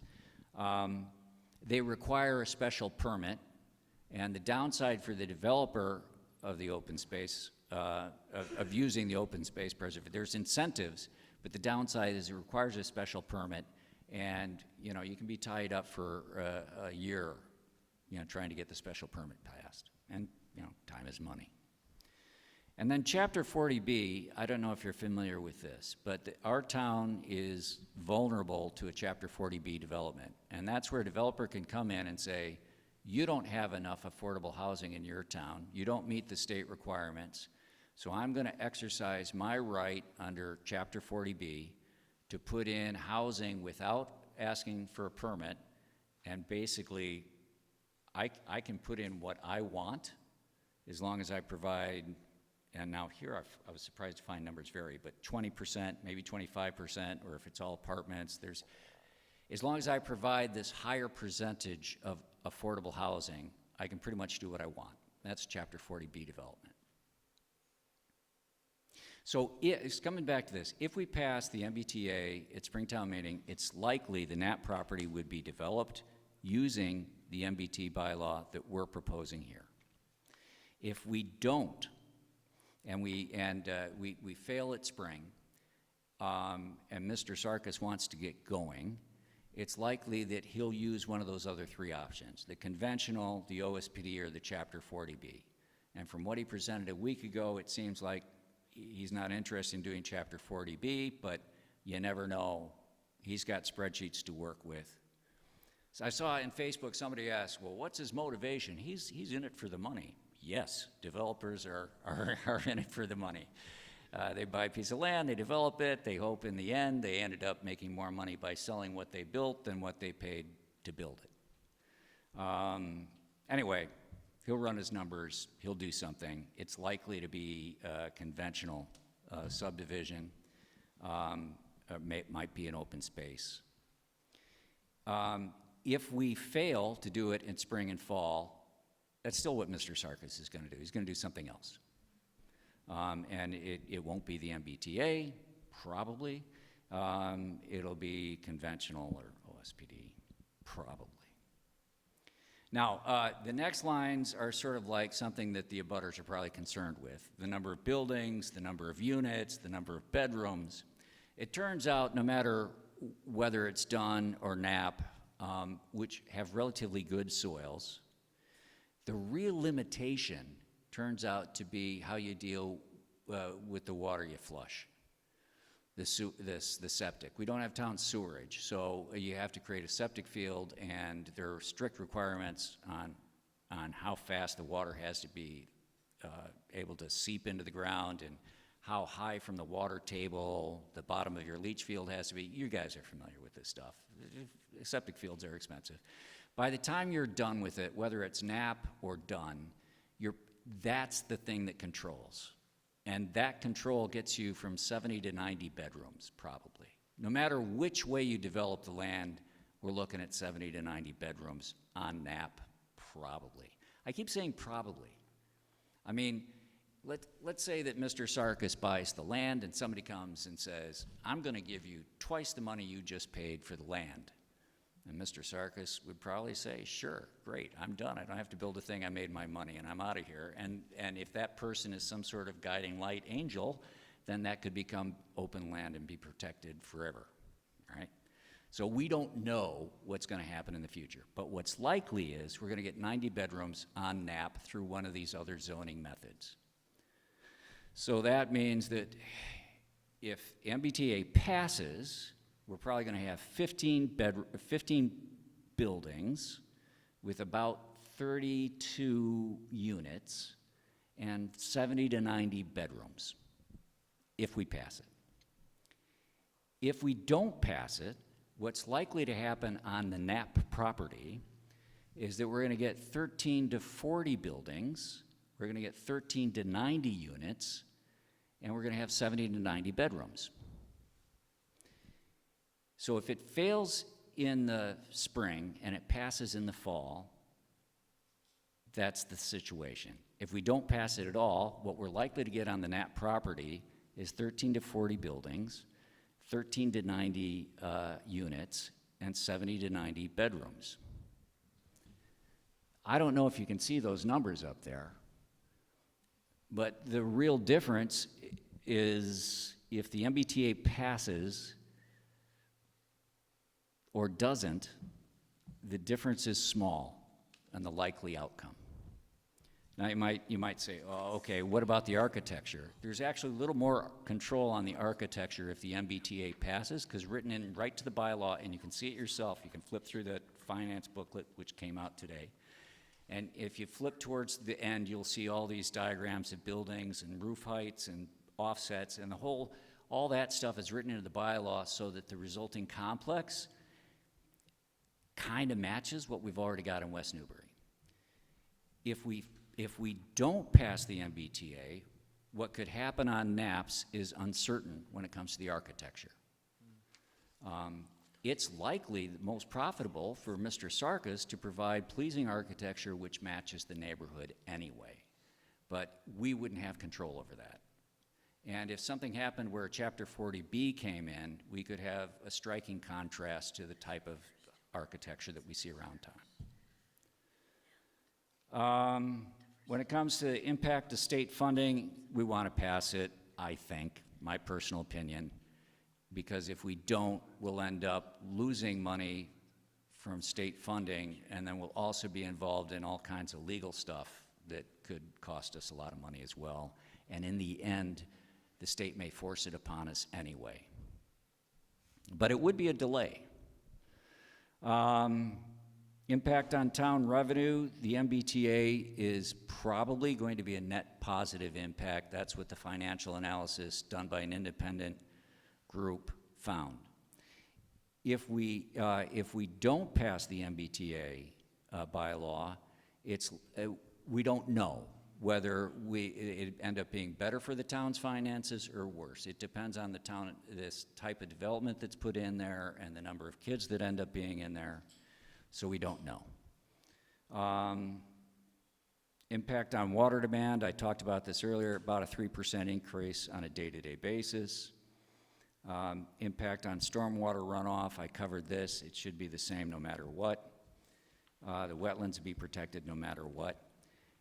Speaker 1: They require a special permit, and the downside for the developer of the open space, of using the open space preservation, there's incentives, but the downside is it requires a special permit, and you know, you can be tied up for a year, you know, trying to get the special permit passed, and you know, time is money. And then Chapter 40B, I don't know if you're familiar with this, but our town is vulnerable to a Chapter 40B development. And that's where a developer can come in and say, you don't have enough affordable housing in your town, you don't meet the state requirements, so I'm going to exercise my right under Chapter 40B to put in housing without asking for a permit, and basically, I can put in what I want as long as I provide. And now here, I was surprised to find numbers vary, but 20%, maybe 25%, or if it's all apartments, as long as I provide this higher percentage of affordable housing, I can pretty much do what I want. That's Chapter 40B development. So it's coming back to this. If we pass the MBTA at Springtown meeting, it's likely the NAP property would be developed using the MBT bylaw that we're proposing here. If we don't, and we fail at spring, and Mr. Sarkis wants to get going, it's likely that he'll use one of those other three options, the conventional, the OSPD, or the Chapter 40B. And from what he presented a week ago, it seems like he's not interested in doing Chapter 40B, but you never know. He's got spreadsheets to work with. So I saw in Facebook somebody asked, well, what's his motivation? He's in it for the money. Yes, developers are in it for the money. They buy a piece of land, they develop it, they hope in the end they ended up making more money by selling what they built than what they paid to build it. Anyway, he'll run his numbers, he'll do something. It's likely to be a conventional subdivision, might be an open space. If we fail to do it in spring and fall, that's still what Mr. Sarkis is going to do. He's going to do something else. And it won't be the MBTA, probably. It'll be conventional or OSPD, probably. Now, the next lines are sort of like something that the abutters are probably concerned with. The number of buildings, the number of units, the number of bedrooms. It turns out no matter whether it's done or NAP, which have relatively good soils, the real limitation turns out to be how you deal with the water you flush, the septic. We don't have town sewerage, so you have to create a septic field, and there are strict requirements on how fast the water has to be able to seep into the ground, and how high from the water table the bottom of your leach field has to be. You guys are familiar with this stuff. Septic fields are expensive. By the time you're done with it, whether it's NAP or done, that's the thing that controls. And that control gets you from 70 to 90 bedrooms, probably. No matter which way you develop the land, we're looking at 70 to 90 bedrooms on NAP, probably. I keep saying probably. I mean, let's say that Mr. Sarkis buys the land and somebody comes and says, I'm going to give you twice the money you just paid for the land. And Mr. Sarkis would probably say, sure, great, I'm done. I don't have to build a thing. I made my money, and I'm out of here. And if that person is some sort of guiding light angel, then that could become open land and be protected forever, right? So we don't know what's going to happen in the future. But what's likely is we're going to get 90 bedrooms on NAP through one of these other zoning methods. So that means that if MBTA passes, we're probably going to have 15 buildings with about 32 units and 70 to 90 bedrooms, if we pass it. If we don't pass it, what's likely to happen on the NAP property is that we're going to get 13 to 40 buildings, we're going to get 13 to 90 units, and we're going to have 70 to 90 bedrooms. So if it fails in the spring and it passes in the fall, that's the situation. If we don't pass it at all, what we're likely to get on the Knapp property is 13 to 40 buildings, 13 to 90 units, and 70 to 90 bedrooms. I don't know if you can see those numbers up there, but the real difference is if the MBTA passes or doesn't, the difference is small on the likely outcome. Now you might say, oh, okay, what about the architecture? There's actually a little more control on the architecture if the MBTA passes, because written in right to the bylaw, and you can see it yourself. You can flip through the finance booklet, which came out today. And if you flip towards the end, you'll see all these diagrams of buildings and roof heights and offsets, and all that stuff is written into the bylaw so that the resulting complex kind of matches what we've already got in West Newbury. If we don't pass the MBTA, what could happen on Knapp's is uncertain when it comes to the architecture. It's likely the most profitable for Mr. Sarkis to provide pleasing architecture which matches the neighborhood anyway, but we wouldn't have control over that. And if something happened where Chapter 40B came in, we could have a striking contrast to the type of architecture that we see around town. When it comes to impact to state funding, we want to pass it, I think, my personal opinion, because if we don't, we'll end up losing money from state funding, and then we'll also be involved in all kinds of legal stuff that could cost us a lot of money as well. And in the end, the state may force it upon us anyway. But it would be a delay. Impact on town revenue, the MBTA is probably going to be a net positive impact. That's what the financial analysis done by an independent group found. If we don't pass the MBTA bylaw, we don't know whether it end up being better for the town's finances or worse. It depends on the town, this type of development that's put in there and the number of kids that end up being in there. So we don't know. Impact on water demand, I talked about this earlier, about a 3% increase on a day-to-day basis. Impact on stormwater runoff, I covered this. It should be the same no matter what. The wetlands would be protected no matter what.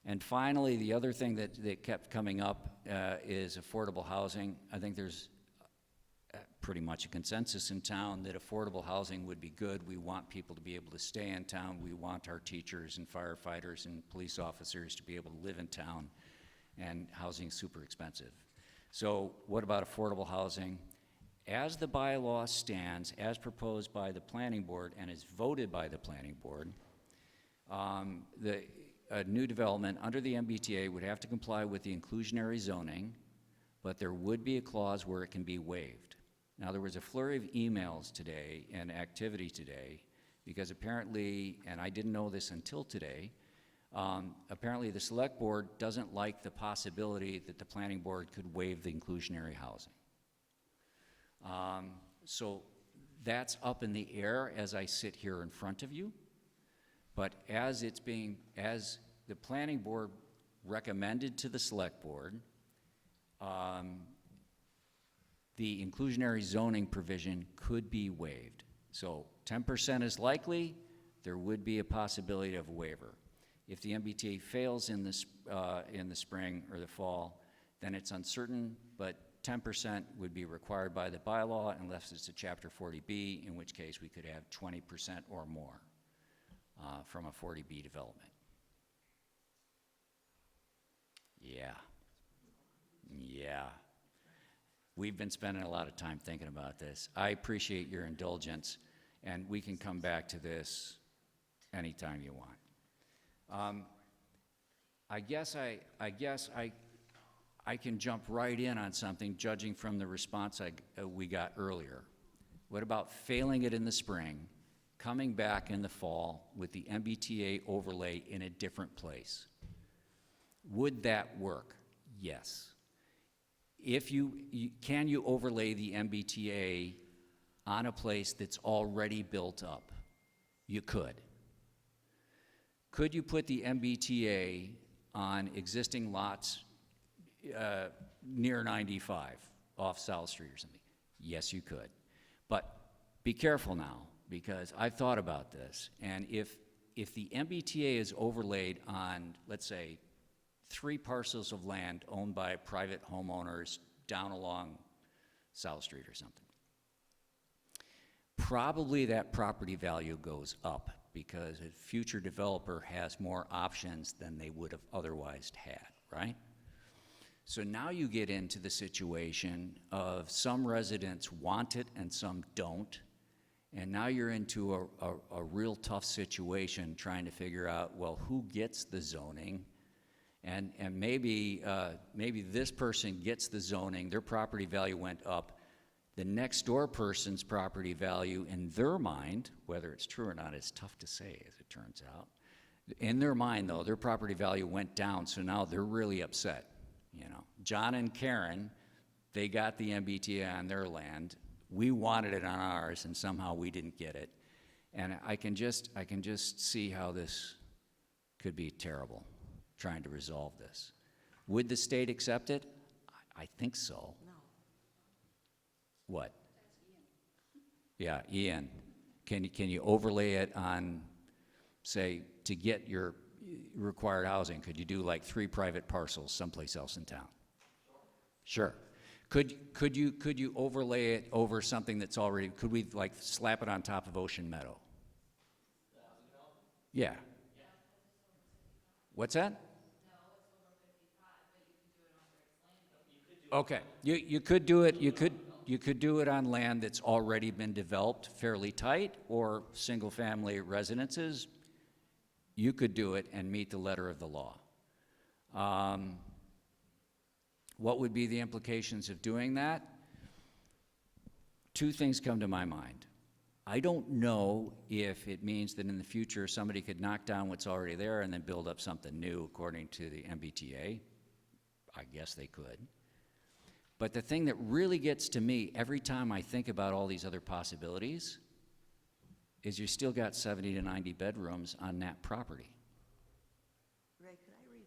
Speaker 1: And finally, the other thing that kept coming up is affordable housing. I think there's pretty much a consensus in town that affordable housing would be good. We want people to be able to stay in town. We want our teachers and firefighters and police officers to be able to live in town, and housing is super expensive. So what about affordable housing? As the bylaw stands, as proposed by the planning board and is voted by the planning board, a new development under the MBTA would have to comply with the inclusionary zoning, but there would be a clause where it can be waived. Now, there was a flurry of emails today and activity today because apparently, and I didn't know this until today, apparently the select board doesn't like the possibility that the planning board could waive the inclusionary housing. So that's up in the air as I sit here in front of you. But as the planning board recommended to the select board, the inclusionary zoning provision could be waived. So 10% is likely. There would be a possibility of a waiver. If the MBTA fails in the spring or the fall, then it's uncertain, but 10% would be required by the bylaw unless it's a Chapter 40B, in which case we could have 20% or more from a 40B development. Yeah. We've been spending a lot of time thinking about this. I appreciate your indulgence, and we can come back to this anytime you want. I guess I can jump right in on something, judging from the response we got earlier. What about failing it in the spring coming back in the fall with the MBTA overlay in a different place. Would that work? Yes. If can you overlay the MBTA on a place that's already built up? You could. Could you put the MBTA on existing lots near 95 off South Street or something? Yes, you could. But be careful now, because I've thought about this, and if the MBTA is overlaid on, let's say, 3 parcels of land owned by private homeowners down along South Street or something, probably that property value goes up because a future developer has more options than they would have otherwise had, right? So now you get into the situation of some residents want it and some don't, and now you're into a real tough situation trying to figure out, well, who gets the zoning? And maybe this person gets the zoning, their property value went up. The next door person's property value in their mind, whether it's true or not, is tough to say, as it turns out. In their mind, though, their property value went down, so now they're really upset. You know, John and Karen, they got the MBTA on their land. We wanted it on ours, and somehow we didn't get it. And I can just see how this could be terrible, trying to resolve this. Would the state accept it? I think so.
Speaker 5: No.
Speaker 1: What? Yeah, Ian. Can you overlay it on, say, to get your required housing? Could you do like 3 private parcels someplace else in town? Sure. Could you overlay it over something that's already? Could we like slap it on top of Ocean Meadow? Yeah. What's that? Okay, you could do it. You could do it on land that's already been developed fairly tight, or single-family residences. You could do it and meet the letter of the law. What would be the implications of doing that? 2 things come to my mind. I don't know if it means that in the future somebody could knock down what's already there and then build up something new according to the MBTA. I guess they could. But the thing that really gets to me every time I think about all these other possibilities is you still got 70 to 90 bedrooms on that property.
Speaker 5: Ray, could I read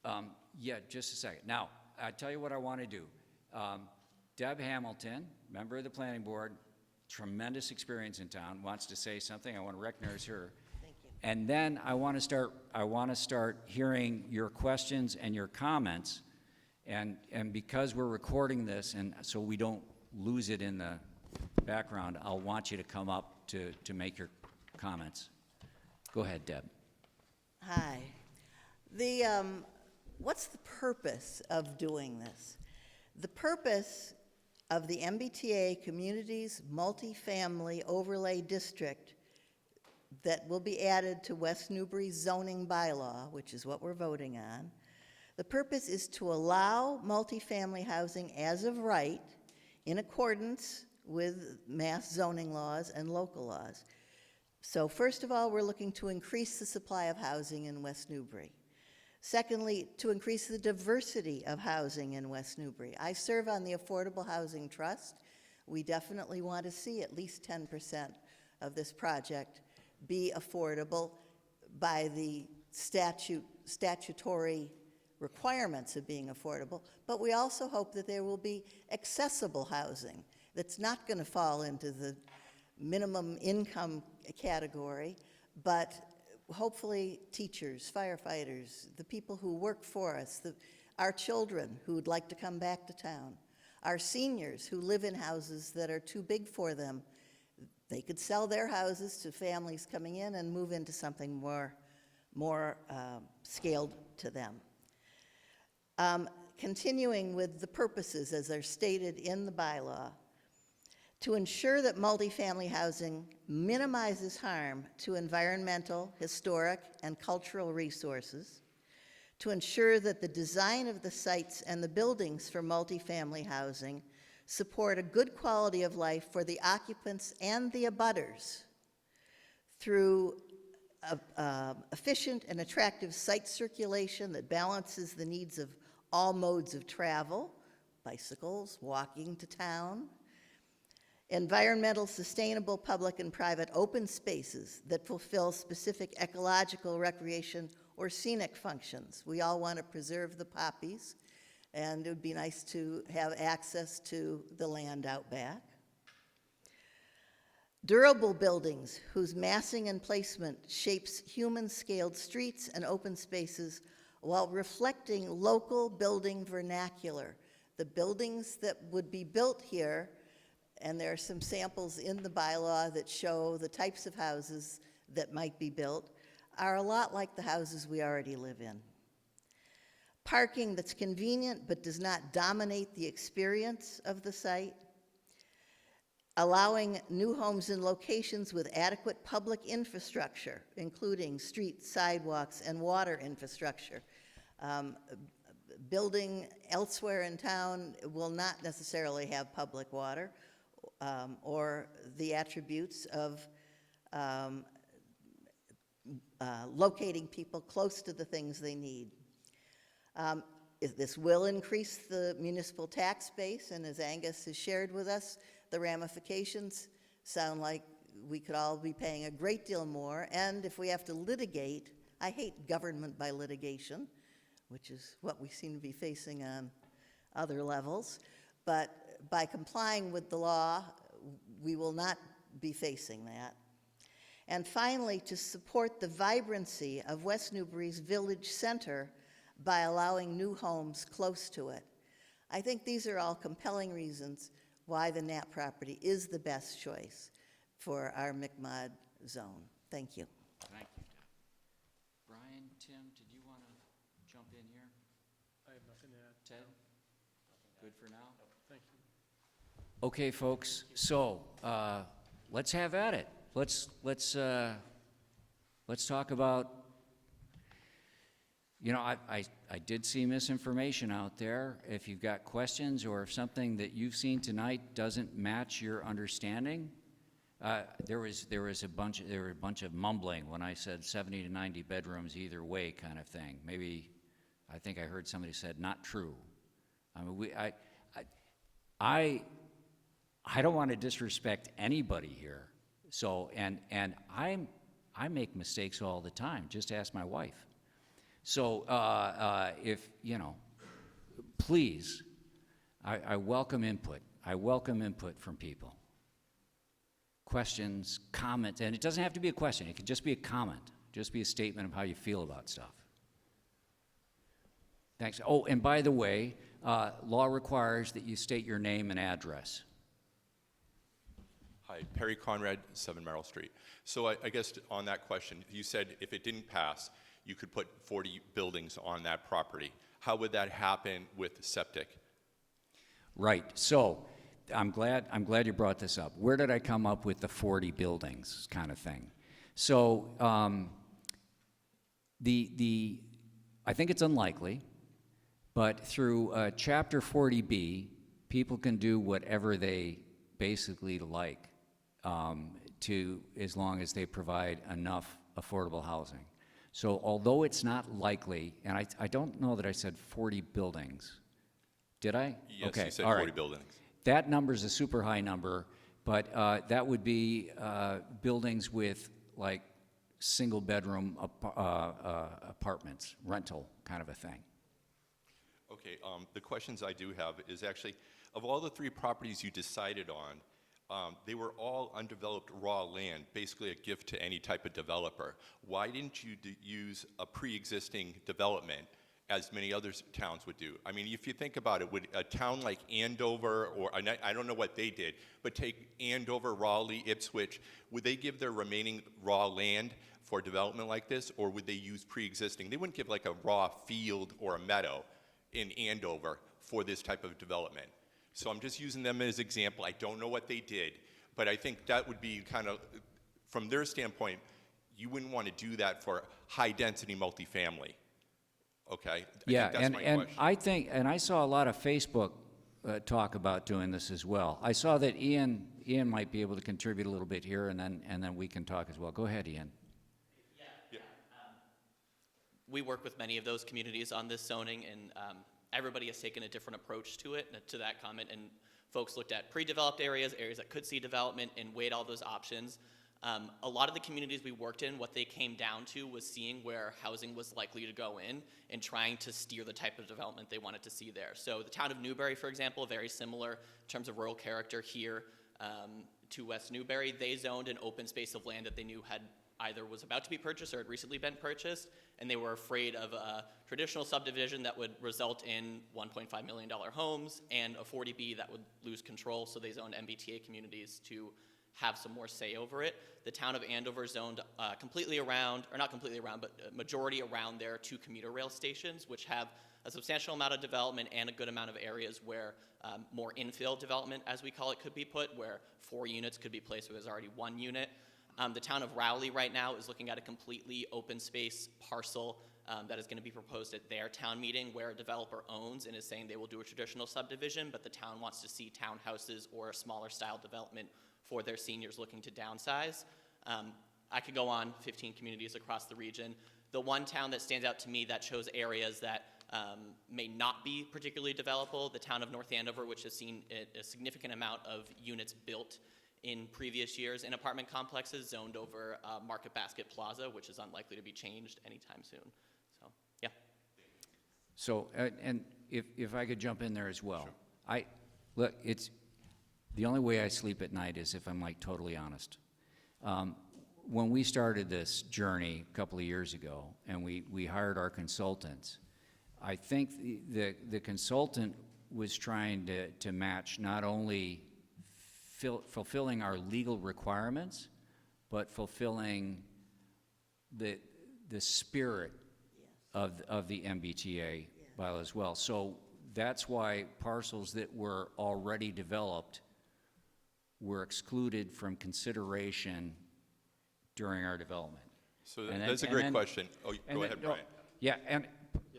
Speaker 5: something?
Speaker 1: Yeah, just a second. Now, I tell you what I want to do. Deb Hamilton, member of the planning board, tremendous experience in town, wants to say something. I want to recognize her.
Speaker 5: Thank you.
Speaker 1: And then I want to start hearing your questions and your comments. And because we're recording this, and so we don't lose it in the background, I'll want you to come up to make your comments. Go ahead, Deb.
Speaker 5: Hi. What's the purpose of doing this? The purpose of the MBTA Communities Multifamily Overlay District that will be added to West Newbury's zoning bylaw, which is what we're voting on, the purpose is to allow multifamily housing as of right in accordance with mass zoning laws and local laws. So first of all, we're looking to increase the supply of housing in West Newbury. Secondly, to increase the diversity of housing in West Newbury. I serve on the Affordable Housing Trust. We definitely want to see at least 10% of this project be affordable by the statutory requirements of being affordable, but we also hope that there will be accessible housing that's not going to fall into the minimum income category, but hopefully teachers, firefighters, the people who work for us, our children who would like to come back to town, our seniors who live in houses that are too big for them, they could sell their houses to families coming in and move into something more scaled to them. Continuing with the purposes as they're stated in the bylaw, to ensure that multifamily housing minimizes harm to environmental, historic, and cultural resources, to ensure that the design of the sites and the buildings for multifamily housing support a good quality of life for the occupants and the abutters through efficient and attractive site circulation that balances the needs of all modes of travel, bicycles, walking to town, environmental, sustainable public and private open spaces that fulfill specific ecological, recreation, or scenic functions. We all want to preserve the poppies, and it would be nice to have access to the land out back. Durable buildings whose massing and placement shapes human-scaled streets and open spaces while reflecting local building vernacular. The buildings that would be built here, and there are some samples in the bylaw that show the types of houses that might be built, are a lot like the houses we already live in. Parking that's convenient but does not dominate the experience of the site. Allowing new homes in locations with adequate public infrastructure, including streets, sidewalks, and water infrastructure. Building elsewhere in town will not necessarily have public water or the attributes of locating people close to the things they need. This will increase the municipal tax base, and as Angus has shared with us, the ramifications sound like we could all be paying a great deal more, and if we have to litigate, I hate government by litigation, which is what we seem to be facing on other levels, but by complying with the law, we will not be facing that. And finally, to support the vibrancy of West Newbury's village center by allowing new homes close to it. I think these are all compelling reasons why the Knapp property is the best choice for our McMod zone. Thank you.
Speaker 1: Thank you, Deb. Brian, Tim, did you want to jump in here?
Speaker 6: I have nothing to add.
Speaker 1: Ted? Good for now?
Speaker 6: Thank you.
Speaker 1: Okay, folks, so let's have at it. Let's talk about, you know, I did see misinformation out there. If you've got questions or if something that you've seen tonight doesn't match your understanding, there were a bunch of mumbling when I said 70 to 90 bedrooms either way kind of thing. Maybe I think I heard somebody said not true. I mean, I don't want to disrespect anybody here. So, and I make mistakes all the time. Just ask my wife. So, if, you know, please, I welcome input. I welcome input from people. Questions, comments, and it doesn't have to be a question. It could just be a comment. Just be a statement of how you feel about stuff. Thanks. Oh, and by the way, law requires that you state your name and address.
Speaker 7: Hi, Perry Conrad, 7 Merrill Street. So I guess on that question, you said if it didn't pass, you could put 40 buildings on that property. How would that happen with septic? Right.
Speaker 1: So I'm glad you brought this up. Where did I come up with the 40 buildings kind of thing? So I think it's unlikely, but through Chapter 40B, people can do whatever they basically like, as long as they provide enough affordable housing. So although it's not likely, and I don't know that I said 40 buildings. Did I?
Speaker 7: Yes,
Speaker 1: okay.
Speaker 7: you said
Speaker 1: All
Speaker 7: 40
Speaker 1: right.
Speaker 7: buildings.
Speaker 1: That number's a super high number, but that would be buildings with like single bedroom apartments, rental kind of a thing.
Speaker 7: Okay, the questions I do have is actually, of all the 3 properties you decided on, they were all undeveloped raw land, basically a gift to any type of developer. Why didn't you use a pre-existing development as many other towns would do? I mean, if you think about it, would a town like Andover, or I don't know what they did, but take Andover, Raleigh, Ipswich, would they give their remaining raw land for development like this, or would they use pre-existing? They wouldn't give like a raw field or a meadow in Andover for this type of development. So I'm just using them as an example. I don't know what they did, but I think that would be kind of, from their standpoint, you wouldn't want to do that for high-density multifamily. Okay?
Speaker 1: Yeah,
Speaker 7: I think that's my
Speaker 1: and
Speaker 7: question.
Speaker 1: I think, and I saw a lot of Facebook talk about doing this as well. I saw that Ian might be able to contribute a little bit here, and then we can talk as well. Go ahead, Ian.
Speaker 2: We work with many of those communities on this zoning, and everybody has taken a different approach to it, to that comment, and folks looked at pre-developed areas, areas that could see development, and weighed all those options. A lot of the communities we worked in, what they came down to was seeing where housing was likely to go in and trying to steer the type of development they wanted to see there. So the town of Newbury, for example, very similar in terms of rural character here to West Newbury. They zoned an open space of land that they knew had either was about to be purchased or had recently been purchased, and they were afraid of a traditional subdivision that would result in $1.5 million homes and a 40B that would lose control, so they zoned MBTA communities to have some more say over it. The town of Andover zoned completely around, or not completely around, but a majority around their 2 commuter rail stations, which have a substantial amount of development and a good amount of areas where more infill development, as we call it, could be put, where 4 units could be placed where there's already 1 unit. The town of Rowley right now is looking at a completely open space parcel that is going to be proposed at their town meeting, where a developer owns and is saying they will do a traditional subdivision, but the town wants to see townhouses or a smaller style development for their seniors looking to downsize. I could go on, 15 communities across the region. The one town that stands out to me that shows areas that may not be particularly developable, the town of North Andover, which has seen a significant amount of units built in previous years in apartment complexes zoned over Market Basket Plaza, which is unlikely to be changed anytime soon. So, yeah.
Speaker 1: So, and if I could jump in there as well. Sure. Look, it's, the only way I sleep at night is if I'm like totally honest. When we started this journey a couple of years ago and we hired our consultants, I think the consultant was trying to match not only fulfilling our legal requirements, but fulfilling the spirit of the MBTA bylaw as well. So that's why parcels that were already developed were excluded from consideration during our development.
Speaker 7: So that's a great question. Oh, go ahead, Brian.
Speaker 1: Yeah, and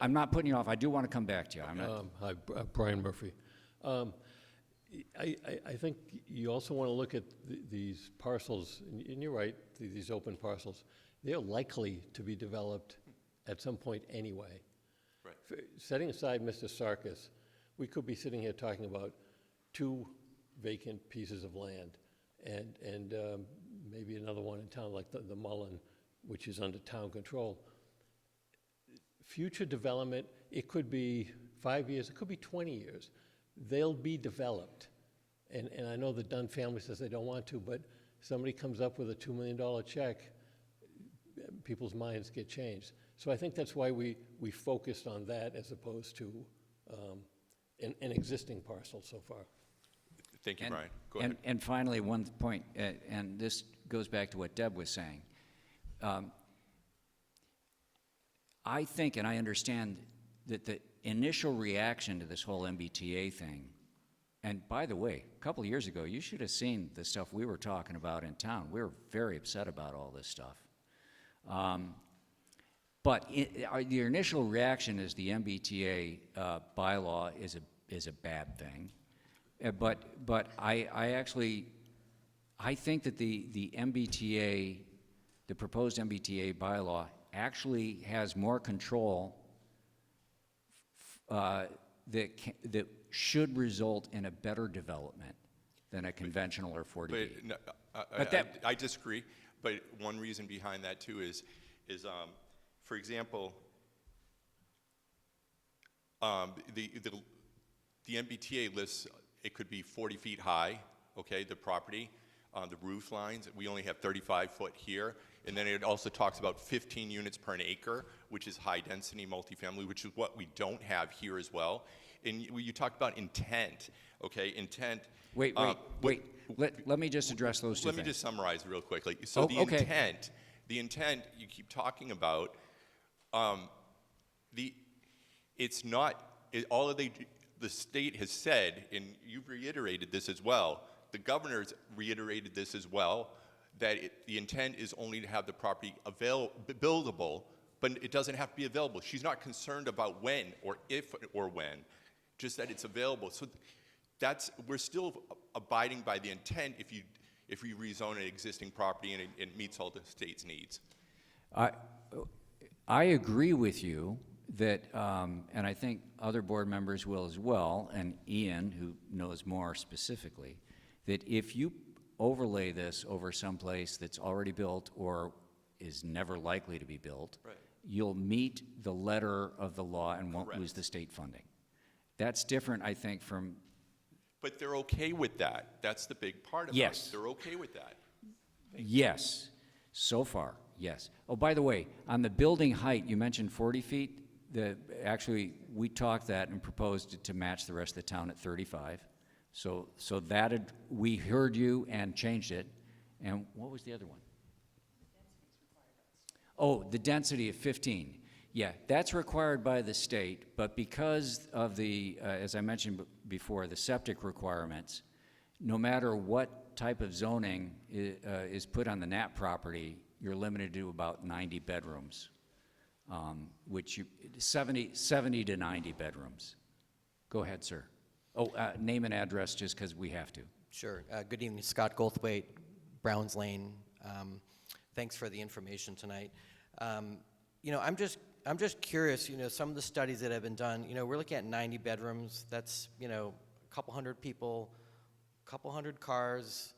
Speaker 1: I'm not putting you off. I do want to come back to you. I'm not,
Speaker 6: Hi, Brian Murphy. I think you also want to look at these parcels, and you're right, these open parcels. They're likely to be developed at some point anyway. Right. Setting aside Mr. Sarkis, we could be sitting here talking about 2 vacant pieces of land, and maybe another one in town like the Mullen, which is under town control. Future development, it could be 5 years, it could be 20 years. They'll be developed. And I know the Dunn family says they don't want to, but somebody comes up with a $2 million check, people's minds get changed. So I think that's why we focused on that as opposed to an existing parcel so far.
Speaker 7: Thank you, Brian. Go ahead.
Speaker 1: And finally, one point, and this goes back to what Deb was saying. I think, and I understand that the initial reaction to this whole MBTA thing, and by the way, a couple of years ago, you should have seen the stuff we were talking about in town. We were very upset about all this stuff. But the initial reaction is the MBTA bylaw is a bad thing. But I think that the MBTA, the proposed MBTA bylaw, actually has more control that should result in a better development than a conventional or 40B.
Speaker 7: But no, I disagree. But one reason behind that too is for example, the MBTA lists it could be 40 feet high. Okay, the property. The roof lines, we only have 35 foot here. And then it also talks about 15 units per an acre, which is high density multifamily, which is what we don't have here as well. And you talked about intent, okay, intent.
Speaker 1: Wait. Let me just address those two things.
Speaker 7: Let me just summarize real quickly. So the intent you keep talking about, it's not, all of the state has said, and you've reiterated this as well, the governor's reiterated this as well, that the intent is only to have the property buildable, but it doesn't have to be available. She's not concerned about when or if or when, just that it's available. So we're still abiding by the intent if you rezone an existing property and it meets all the state's needs.
Speaker 1: I agree with you that, and I think other board members will as well, and Ian, who knows more specifically, that if you overlay this over someplace that's already built or is never likely to be built,
Speaker 7: Right.
Speaker 1: you'll meet the letter of the law and won't
Speaker 7: Correct.
Speaker 1: lose the state funding. That's different, I think, from,
Speaker 7: But they're okay with that. That's the big part of
Speaker 1: Yes.
Speaker 7: it. They're okay with that.
Speaker 1: yes, so far, yes. Oh, by the way, on the building height, you mentioned 40 feet. Actually, we talked that and proposed it to match the rest of the town at 35. So that, we heard you and changed it. And what was the other one? Oh, the density of 15. Yeah, that's required by the state, but because of the, as I mentioned before, the septic requirements, no matter what type of zoning is put on the NAP property, you're limited to about 90 bedrooms, 70 to 90 bedrooms. Go ahead, sir. Oh, name and address just because we have to.
Speaker 8: Sure. Good evening, Scott Goldthwaite, Browns Lane. Thanks for the information tonight. You know, I'm just curious. You know, some of the studies that have been done. You know, we're looking at 90 bedrooms. That's, you know, a couple hundred people, a couple hundred cars,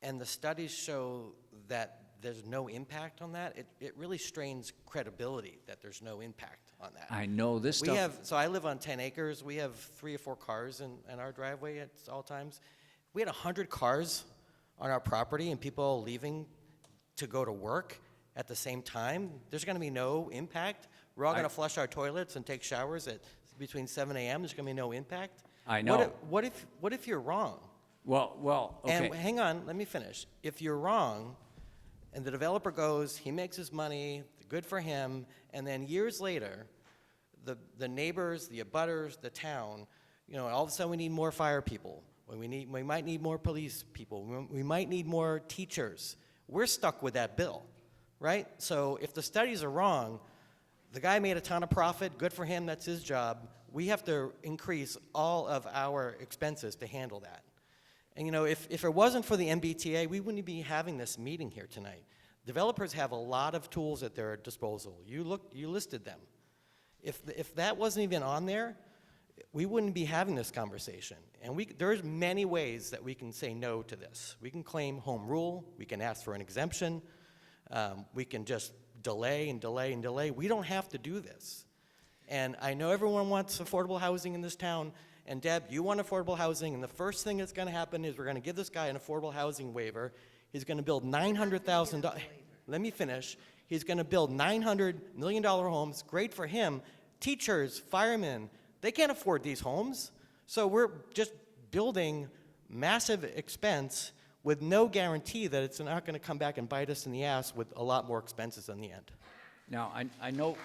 Speaker 8: and the studies show that there's no impact on that. It really strains credibility that there's no impact on that.
Speaker 1: I know this stuff.
Speaker 8: So I live on 10 acres. We have 3 or 4 cars in our driveway at all times. We had 100 cars on our property and people leaving to go to work at the same time. There's going to be no impact. We're all going to flush our toilets and take showers at between 7 a.m. There's going to be no impact.
Speaker 1: I know.
Speaker 8: What if you're wrong?
Speaker 1: Well, okay.
Speaker 8: And hang on, let me finish. If you're wrong, and the developer goes, he makes his money, good for him, and then years later, the neighbors, the abutters, the town, you know, all of a sudden we need more fire people. We might need more police people. We might need more teachers. We're stuck with that bill, right? So if the studies are wrong, the guy made a ton of profit, good for him, that's his job. We have to increase all of our expenses to handle that. And you know, if it wasn't for the MBTA, we wouldn't be having this meeting here tonight. Developers have a lot of tools at their disposal. You listed them. If that wasn't even on there, we wouldn't be having this conversation. And there's many ways that we can say no to this. We can claim home rule. We can ask for an exemption. We can just delay and delay and delay. We don't have to do this. And I know everyone wants affordable housing in this town. And Deb, you want affordable housing, and the first thing that's going to happen is we're going to give this guy an affordable housing waiver. He's going to build $900,000. Let me finish. He's going to build $900 million homes. Great for him. Teachers, firemen, they can't afford these homes. So we're just building massive expense with no guarantee that it's not going to come back and bite us in the ass with a lot more expenses in the end.
Speaker 1: Now, I know,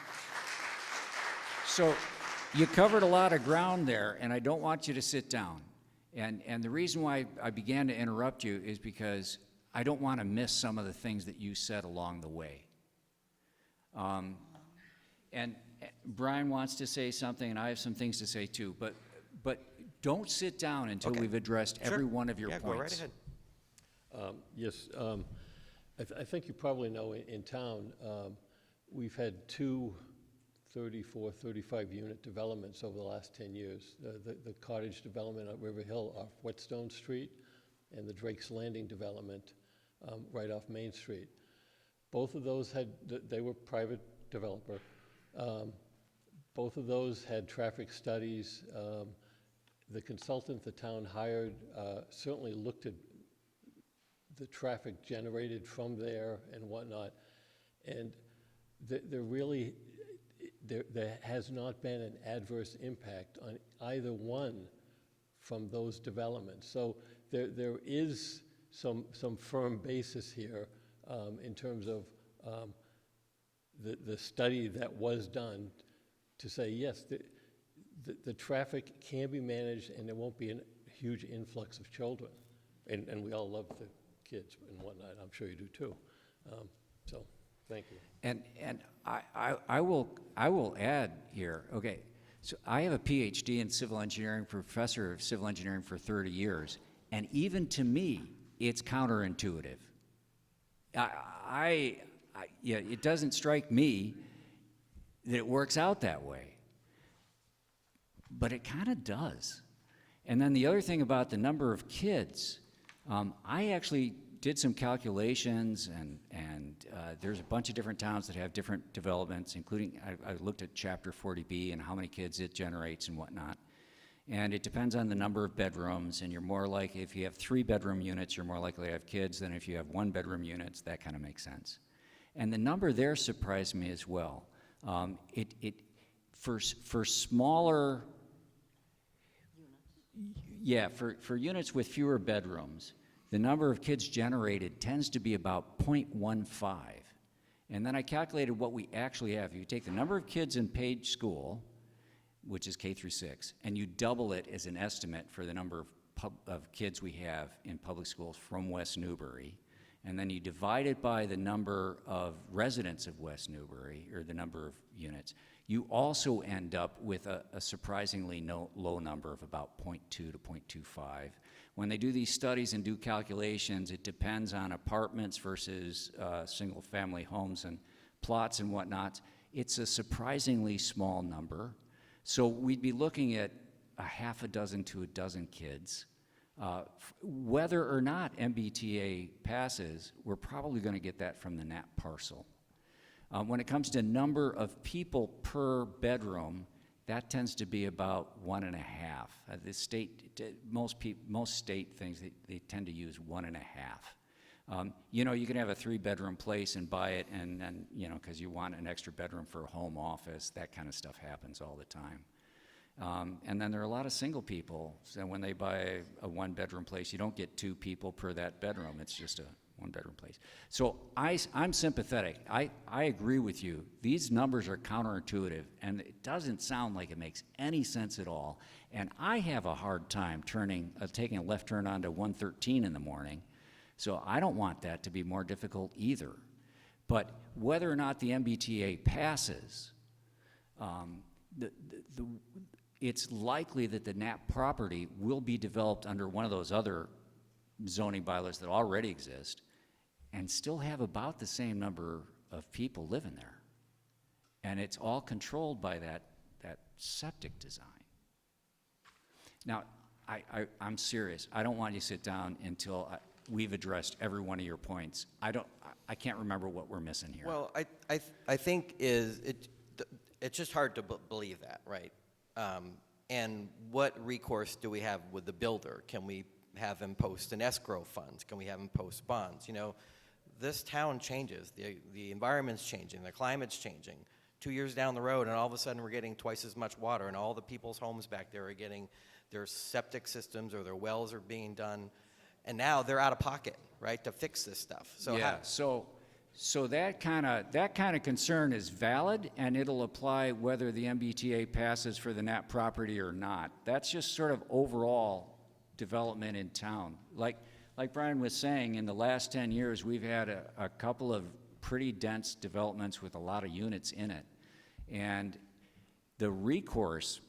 Speaker 1: so you covered a lot of ground there, and I don't want you to sit down. And the reason why I began to interrupt you is because I don't want to miss some of the things that you said along the way. And Brian wants to say something, and I have some things to say too, but don't sit down until
Speaker 8: Okay.
Speaker 1: we've addressed every one of your
Speaker 8: Yeah,
Speaker 1: points.
Speaker 8: go right ahead.
Speaker 6: Yes, I think you probably know in town, we've had 2 34, 35-unit developments over the last 10 years. The cottage development at River Hill off Whetstone Street and the Drake's Landing development right off Main Street. Both of those they were private developer. Both of those had traffic studies. The consultant the town hired certainly looked at the traffic generated from there and whatnot. And there has not been an adverse impact on either one from those developments. So there is some firm basis here in terms of the study that was done to say, yes, the traffic can be managed and there won't be a huge influx of children. And we all love the kids and whatnot. I'm sure you do too. So thank you.
Speaker 1: And I will add here, okay, So I have a PhD in civil engineering, professor of civil engineering for 30 years, and even to me, it's counterintuitive. Yeah, it doesn't strike me that it works out that way, but it kind of does. And then the other thing about the number of kids, I actually did some calculations, and there's a bunch of different towns that have different developments, including, I looked at Chapter 40B and how many kids it generates and whatnot. And it depends on the number of bedrooms, and you're more likely, if you have 3-bedroom units, you're more likely to have kids than if you have 1-bedroom units. That kind of makes sense. And the number there surprised me as well. For smaller, yeah, for units with fewer bedrooms, the number of kids generated tends to be about 0.15. And then I calculated what we actually have. If you take the number of kids in paid school, which is K through 6, and you double it as an estimate for the number of kids we have in public schools from West Newbury, and then you divide it by the number of residents of West Newbury, or the number of units, you also end up with a surprisingly low number of about 0.2 to 0.25. When they do these studies and do calculations, it depends on apartments versus single-family homes and plots and whatnot. It's a surprisingly small number. So we'd be looking at a half a dozen to a dozen kids. Whether or not MBTA passes, we're probably going to get that from the NAP parcel. When it comes to number of people per bedroom, that tends to be about 1.5. The state, most state things, they tend to use 1.5. You know, you can have a 3-bedroom place and buy it, and you know, because you want an extra bedroom for a home office, that kind of stuff happens all the time. And then there are a lot of single people, so when they buy a 1-bedroom place, you don't get 2 people per that bedroom, it's just a 1-bedroom place. So I'm sympathetic. I agree with you. These numbers are counterintuitive, and it doesn't sound like it makes any sense at all. And I have a hard time taking a left turn onto 113 in the morning, so I don't want that to be more difficult either. But whether or not the MBTA passes, it's likely that the NAP property will be developed under one of those other zoning bylaws that already exist and still have about the same number of people living there. And it's all controlled by that septic design. Now, I'm serious. I don't want you to sit down until we've addressed every one of your points. I can't remember what we're missing here.
Speaker 8: Well, I think it's just hard to believe that, right? And what recourse do we have with the builder? Can we have him post an escrow fund? Can we have him post bonds? You know, this town changes. The environment's changing. The climate's changing. 2 years down the road, and all of a sudden we're getting twice as much water, and all the people's homes back there are getting their septic systems or their wells are being done, and now they're out of pocket, right, to fix this stuff. So
Speaker 1: yeah. So that kind of concern is valid, and it'll apply whether the MBTA passes for the NAP property or not. That's just sort of overall development in town. Like Brian was saying, in the last 10 years, we've had a couple of pretty dense developments with a lot of units in it. And the recourse,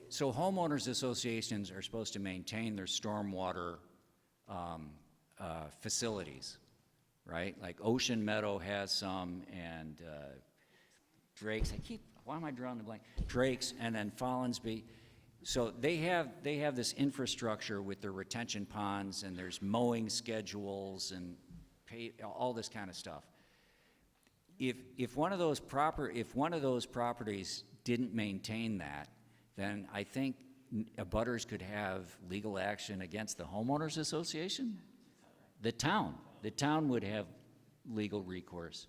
Speaker 1: so homeowners associations are supposed to maintain their stormwater facilities, right? Like Ocean Meadow has some, and Drake's, why am I drawing the blank? Drake's, and then Follinsby. So they have this infrastructure with their retention ponds, and there's mowing schedules and all this kind of stuff. If one of those properties didn't maintain that, then I think abutters could have legal action against the homeowners association. The town would have legal recourse.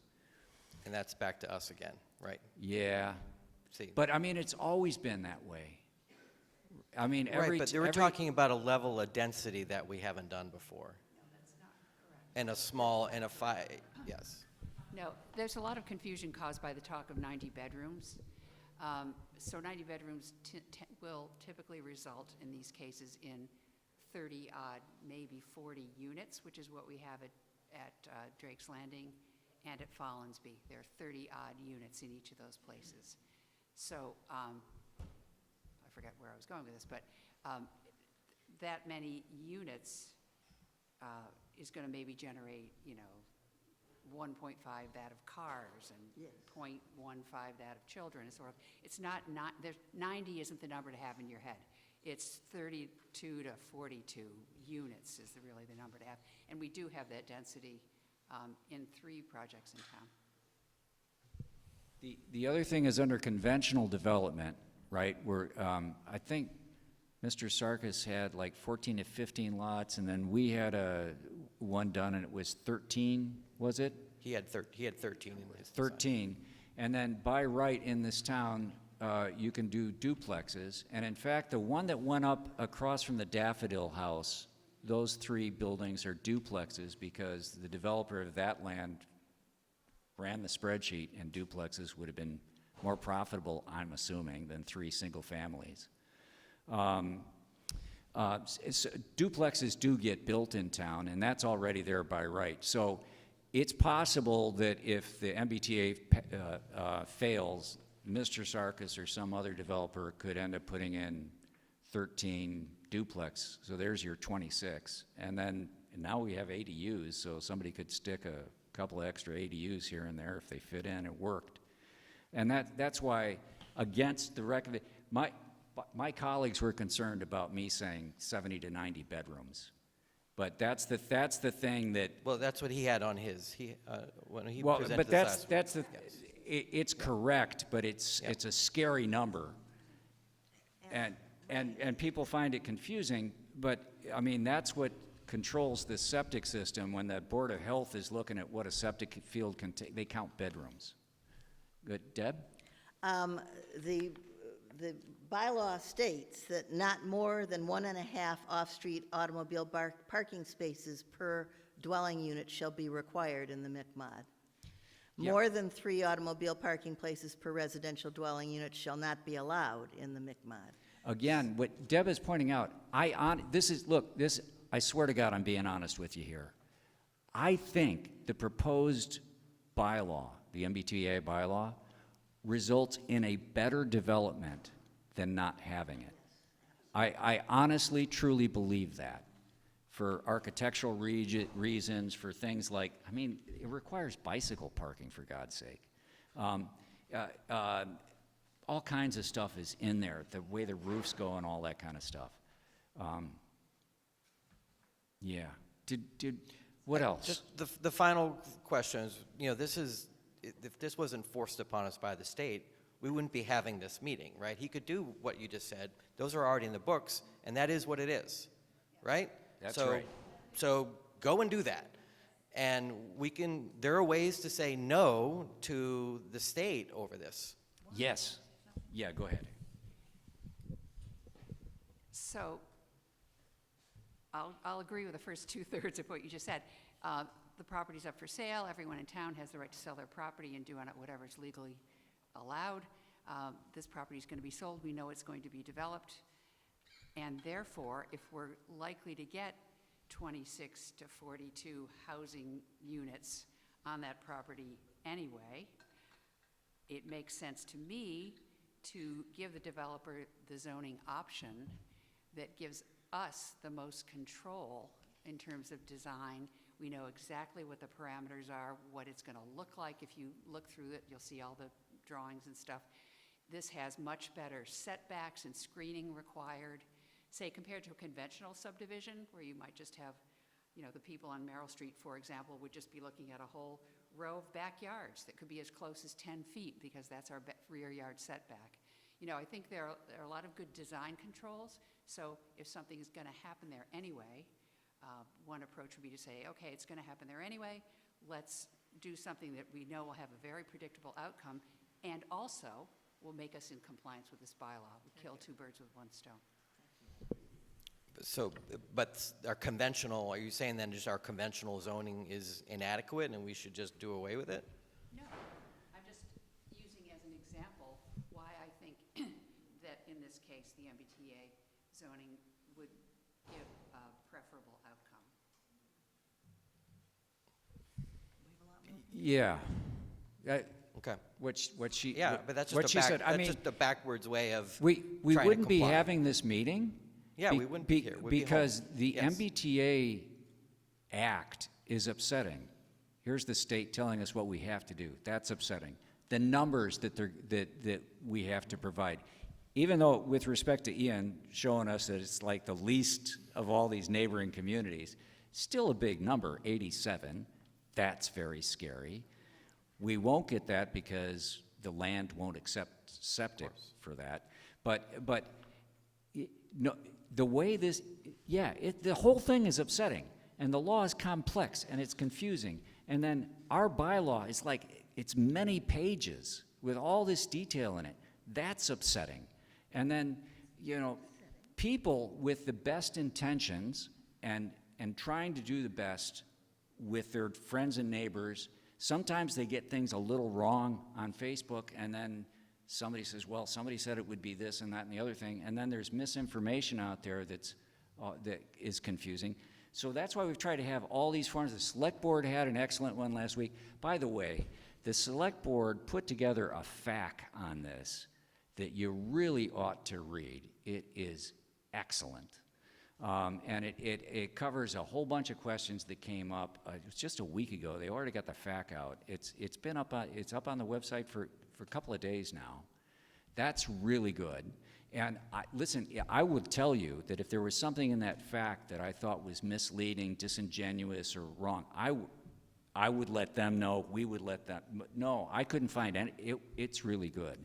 Speaker 8: And that's back to us again, right?
Speaker 1: Yeah.
Speaker 8: See.
Speaker 1: But I mean, it's always been that way. I mean,
Speaker 8: Right, but we're talking about a level of density that we haven't done before.
Speaker 4: No, that's not correct.
Speaker 8: And a small, and a yes.
Speaker 4: No, there's a lot of confusion caused by the talk of 90 bedrooms. So 90 bedrooms will typically result in these cases in 30-odd, maybe 40 units, which is what we have at Drake's Landing and at Follinsby. There are 30-odd units in each of those places. So I forget where I was going with this, but that many units is going to maybe generate, 1.5 that of cars and
Speaker 5: Yes.
Speaker 4: 0.15 that of children. And sort of, it's not, there's 90 isn't the number to have in your head. It's 32 to 42 units is really the number to have. And we do have that density in 3 projects in town.
Speaker 1: The other thing is under conventional development, right, where I think Mr. Sarkis had like 14 to 15 lots, and then we had one done, and it was 13, was it?
Speaker 8: He had 13 in his design.
Speaker 1: 13. And then by right in this town, you can do duplexes. And in fact, the one that went up across from the Daffodil House, those 3 buildings are duplexes because the developer of that land ran the spreadsheet, and duplexes would have been more profitable, I'm assuming, than 3 single families. Duplexes do get built in town, and that's already there by right. So it's possible that if the MBTA fails, Mr. Sarkis or some other developer could end up putting in 13 duplex. So there's your 26. And then now we have ADUs, so somebody could stick a couple of extra ADUs here and there if they fit in. It worked. And that's why, against the record, my colleagues were concerned about me saying 70 to 90 bedrooms. But that's the thing that.
Speaker 8: Well, that's what he had on his, when he
Speaker 1: Well,
Speaker 8: presented
Speaker 1: but
Speaker 8: this
Speaker 1: that's
Speaker 8: last
Speaker 1: the,
Speaker 8: week. Yes.
Speaker 1: it's correct, but it's a scary number. And people find it confusing, but I mean, that's what controls the septic system. When the Board of Health is looking at what a septic field can take, they count bedrooms. Good, Deb?
Speaker 5: The bylaw states that not more than 1.5 off-street automobile parking spaces per dwelling unit shall be required in the McMod.
Speaker 1: Yeah.
Speaker 5: More than 3 automobile parking places per residential dwelling unit shall not be allowed in the McMod.
Speaker 1: Again, what Deb is pointing out, I swear to God I'm being honest with you here. I think the proposed bylaw, the MBTA bylaw, results in a better development than not having it. I honestly, truly believe that. For architectural reasons, for things like, I mean, it requires bicycle parking, for God's sake. All kinds of stuff is in there, the way the roofs go and all that kind of stuff. Yeah. What else?
Speaker 8: Just the final question is, if this wasn't forced upon us by the state, we wouldn't be having this meeting, right? He could do what you just said. Those are already in the books, and that is what it is, right?
Speaker 1: That's right.
Speaker 8: So go and do that. And there are ways to say no to the state over this.
Speaker 1: Yes. Yeah, go ahead.
Speaker 4: So I'll agree with the first 2/3 of what you just said. The property's up for sale. Everyone in town has the right to sell their property and do on it whatever is legally allowed. This property is going to be sold. We know it's going to be developed. And therefore, if we're likely to get 26 to 42 housing units on that property anyway, it makes sense to me to give the developer the zoning option that gives us the most control in terms of design. We know exactly what the parameters are, what it's going to look like. If you look through it, you'll see all the drawings and stuff. This has much better setbacks and screening required, say, compared to a conventional subdivision where you might just have, the people on Merrill Street, for example, would just be looking at a whole row of backyards that could be as close as 10 feet because that's our rear yard setback. I think there are a lot of good design controls. So if something is going to happen there anyway, one approach would be to say, okay, it's going to happen there anyway. Let's do something that we know will have a very predictable outcome and also will make us in compliance with this bylaw. We kill 2 birds with 1 stone.
Speaker 8: So, but are you saying then just our conventional zoning is inadequate and we should just do away with it?
Speaker 4: No, I'm just using as an example why I think that in this case the MBTA zoning would give a preferable outcome.
Speaker 1: Yeah.
Speaker 8: Okay.
Speaker 1: What she,
Speaker 8: Yeah, but that's
Speaker 1: what
Speaker 8: just
Speaker 1: she
Speaker 8: a
Speaker 1: said, I
Speaker 8: that's
Speaker 1: mean,
Speaker 8: just a backwards way of
Speaker 1: we
Speaker 8: trying to
Speaker 1: wouldn't be
Speaker 8: comply.
Speaker 1: having this meeting.
Speaker 8: Yeah, we wouldn't be here. We'd be home.
Speaker 1: Because the
Speaker 8: Yes.
Speaker 1: MBTA Act is upsetting. Here's the state telling us what we have to do. That's upsetting. The numbers that we have to provide. Even though, with respect to Ian showing us that it's like the least of all these neighboring communities, still a big number, 87. That's very scary. We won't get that because the land won't accept septic for that. But no, the way this, yeah, the whole thing is upsetting, and the law is complex and it's confusing. And then our bylaw is like, it's many pages with all this detail in it. That's upsetting. And then, you know, people with the best intentions and trying to do the best with their friends and neighbors, sometimes they get things a little wrong on Facebook, and then somebody says, well, somebody said it would be this and that and the other thing, and then there's misinformation out there that is confusing. So that's why we've tried to have all these forms. The Select Board had an excellent one last week. By the way, the Select Board put together a FAQ on this that you really ought to read. It is excellent. And it covers a whole bunch of questions that came up. It was just a week ago. They already got the FAQ out. It's been up on, it's up on the website for a couple of days now. That's really good. And listen, I would tell you that if there was something in that fact that I thought was misleading, disingenuous, or wrong, I would let them know. We would let them. No, I couldn't find any. It's really good.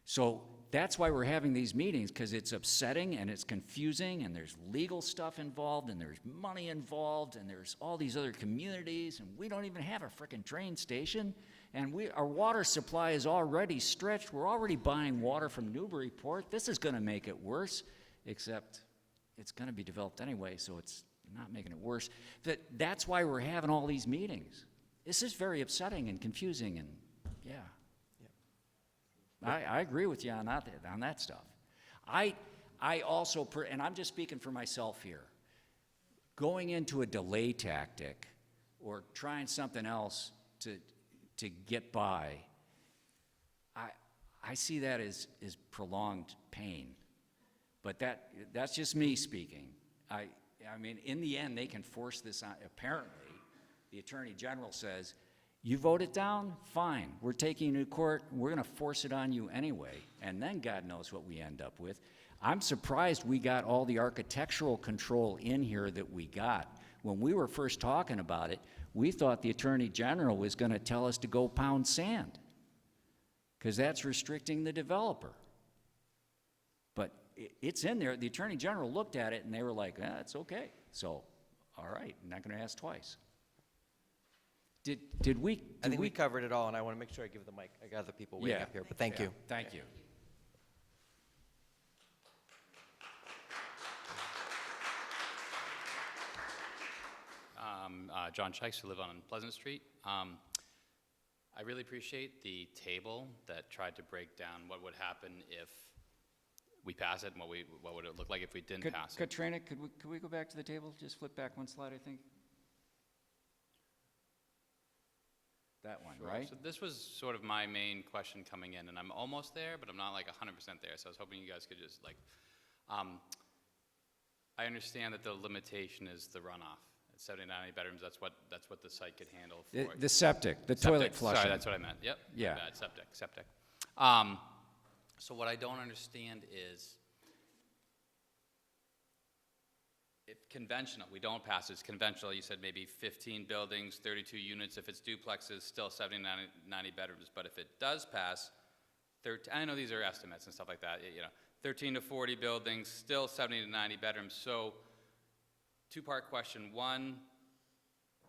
Speaker 1: So that's why we're having these meetings, because it's upsetting and it's confusing, and there's legal stuff involved, and there's money involved, and there's all these other communities, and we don't even have a frickin' train station, and our water supply is already stretched. We're already buying water from Newbury Port. This is going to make it worse, except it's going to be developed anyway, so it's not making it worse. That's why we're having all these meetings. This is very upsetting and confusing, and yeah. I agree with you on that stuff. I also, and I'm just speaking for myself here, going into a delay tactic or trying something else to get by, I see that as prolonged pain. But that's just me speaking. I mean, in the end, they can force this on. Apparently, the Attorney General says, you vote it down, fine. We're taking you to court. We're going to force it on you anyway. And then God knows what we end up with. I'm surprised we got all the architectural control in here that we got. When we were first talking about it, we thought the Attorney General was going to tell us to go pound sand, because that's restricting the developer. But it's in there. The Attorney General looked at it, and they were like, it's okay. So, all right, I'm not going to ask twice. Did we?
Speaker 8: I think we covered it all, and I want to make sure I give the mic. I got other people waiting up here, but thank you.
Speaker 1: Thank you.
Speaker 9: John Chikes, who live on Pleasant Street. I really appreciate the table that tried to break down what would happen if we pass it and what would it look like if we didn't pass it.
Speaker 1: Katrina, could we go back to the table? Just flip back one slide, I think. That one,
Speaker 9: Sure.
Speaker 1: right?
Speaker 9: So this was sort of my main question coming in, and I'm almost there, but I'm not like 100% there. So I was hoping you guys could just like, I understand that the limitation is the runoff. At 79 bedrooms, that's what the site could handle for
Speaker 1: The septic, the toilet flushing.
Speaker 9: Sorry, that's what I meant. Yep.
Speaker 1: Yeah.
Speaker 9: My bad. Septic. So what I don't understand is, if conventional, we don't pass it's conventional, you said maybe 15 buildings, 32 units. If it's duplexes, still 70, 90 bedrooms. But if it does pass, I know these are estimates and stuff like that, 13 to 40 buildings, still 70 to 90 bedrooms. So two-part question. One,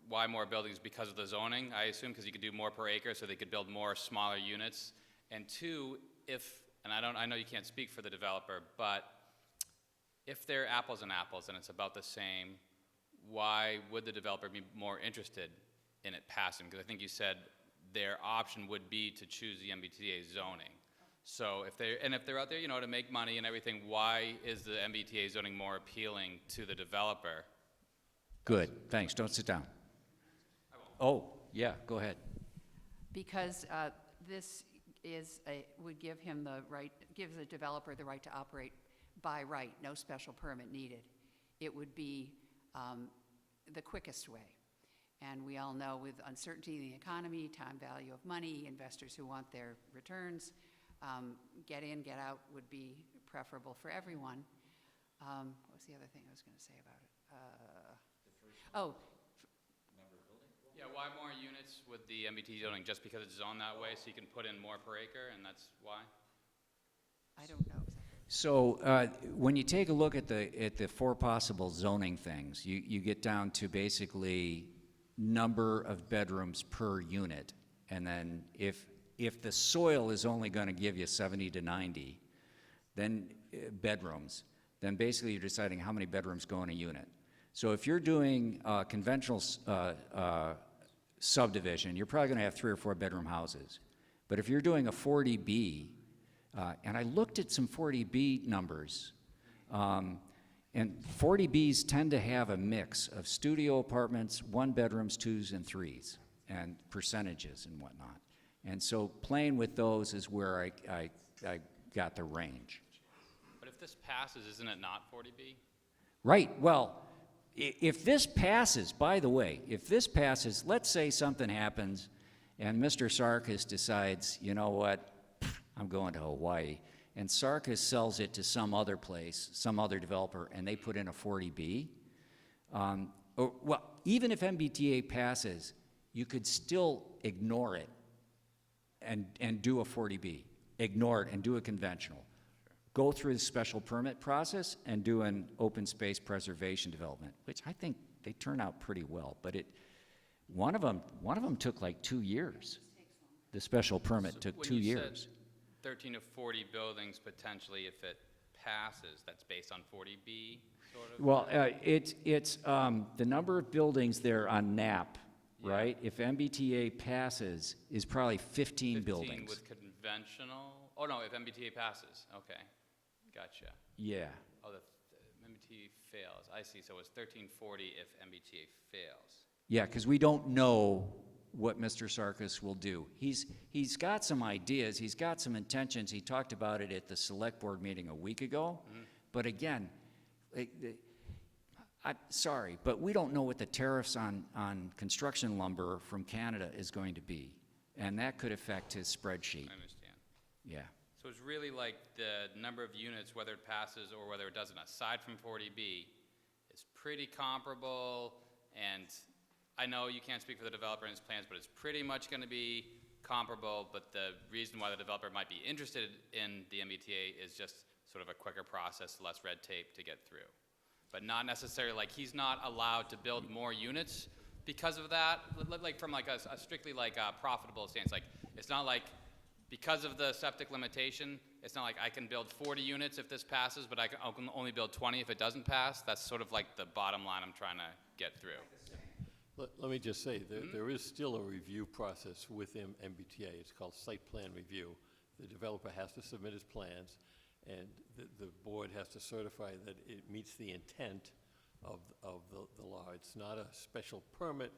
Speaker 9: why more buildings? Because of the zoning, I assume, because you could do more per acre, so they could build more smaller units. And two, and I know you can't speak for the developer, but if they're apples and apples and it's about the same, why would the developer be more interested in it passing? Because I think you said their option would be to choose the MBTA zoning. So if they're out there, to make money and everything, why is the MBTA zoning more appealing to the developer?
Speaker 1: Good, thanks. Don't sit down. Oh, yeah, go ahead.
Speaker 4: Because this would give him the right, gives the developer the right to operate by right, no special permit needed. It would be the quickest way. And we all know with uncertainty in the economy, time value of money, investors who want their returns, get in, get out would be preferable for everyone. What was the other thing I was going to say about it?
Speaker 9: Yeah, why more units with the MBT zoning? Just because it's zoned that way, so you can put in more per acre, and that's why?
Speaker 4: I don't know.
Speaker 1: So when you take a look at the four possible zoning things, you get down to basically number of bedrooms per unit. And then if the soil is only going to give you 70 to 90 then bedrooms, then basically you're deciding how many bedrooms go in a unit. So if you're doing conventional subdivision, you're probably going to have 3 or 4 bedroom houses. But if you're doing a 40B, and I looked at some 40B numbers, and 40Bs tend to have a mix of studio apartments, 1 bedrooms, 2s, and 3s, and percentages and whatnot. And so playing with those is where I got the range.
Speaker 9: But if this passes, isn't it not 40B?
Speaker 1: Right, well, if this passes, by the way, if this passes, let's say something happens and Mr. Sarkis decides, you know what, I'm going to Hawaii, and Sarkis sells it to some other place, some other developer, and they put in a 40B, well, even if MBTA passes, you could still ignore it and do a 40B. Ignore it and do a conventional. Go through the special permit process and do an open space preservation development, which I think they turn out pretty well. But one of them took like 2 years. The special permit took 2 years.
Speaker 9: 13 to 40 buildings potentially if it passes, that's based on 40B, sort of?
Speaker 1: Well, it's the number of buildings there on NAP, right? If MBTA passes, is probably 15 buildings.
Speaker 9: with conventional? Oh, no, if MBTA passes, okay. Gotcha.
Speaker 1: Yeah.
Speaker 9: Oh, the MBTA fails. I see, so it's 1340 if MBTA fails.
Speaker 1: Yeah, because we don't know what Mr. Sarkis will do. He's got some ideas, he's got some intentions. He talked about it at the select board meeting a week ago. Mm-hmm. But again, I'm sorry, but we don't know what the tariffs on construction lumber from Canada is going to be. And that could affect his spreadsheet.
Speaker 9: I understand.
Speaker 1: Yeah.
Speaker 9: So it's really like the number of units, whether it passes or whether it doesn't, aside from 40B, is pretty comparable. And I know you can't speak for the developer and his plans, but it's pretty much going to be comparable. But the reason why the developer might be interested in the MBTA is just sort of a quicker process, less red tape to get through. But not necessarily like he's not allowed to build more units because of that. Like from like a strictly like a profitable stance. Like it's not like because of the septic limitation, it's not like I can build 40 units if this passes, but I can only build 20 if it doesn't pass. That's sort of like the bottom line I'm trying to get through.
Speaker 6: Let me just say, there is still a review process with MBTA. It's called site plan review. The developer has to submit his plans, and the board has to certify that it meets the intent of the law. It's not a special permit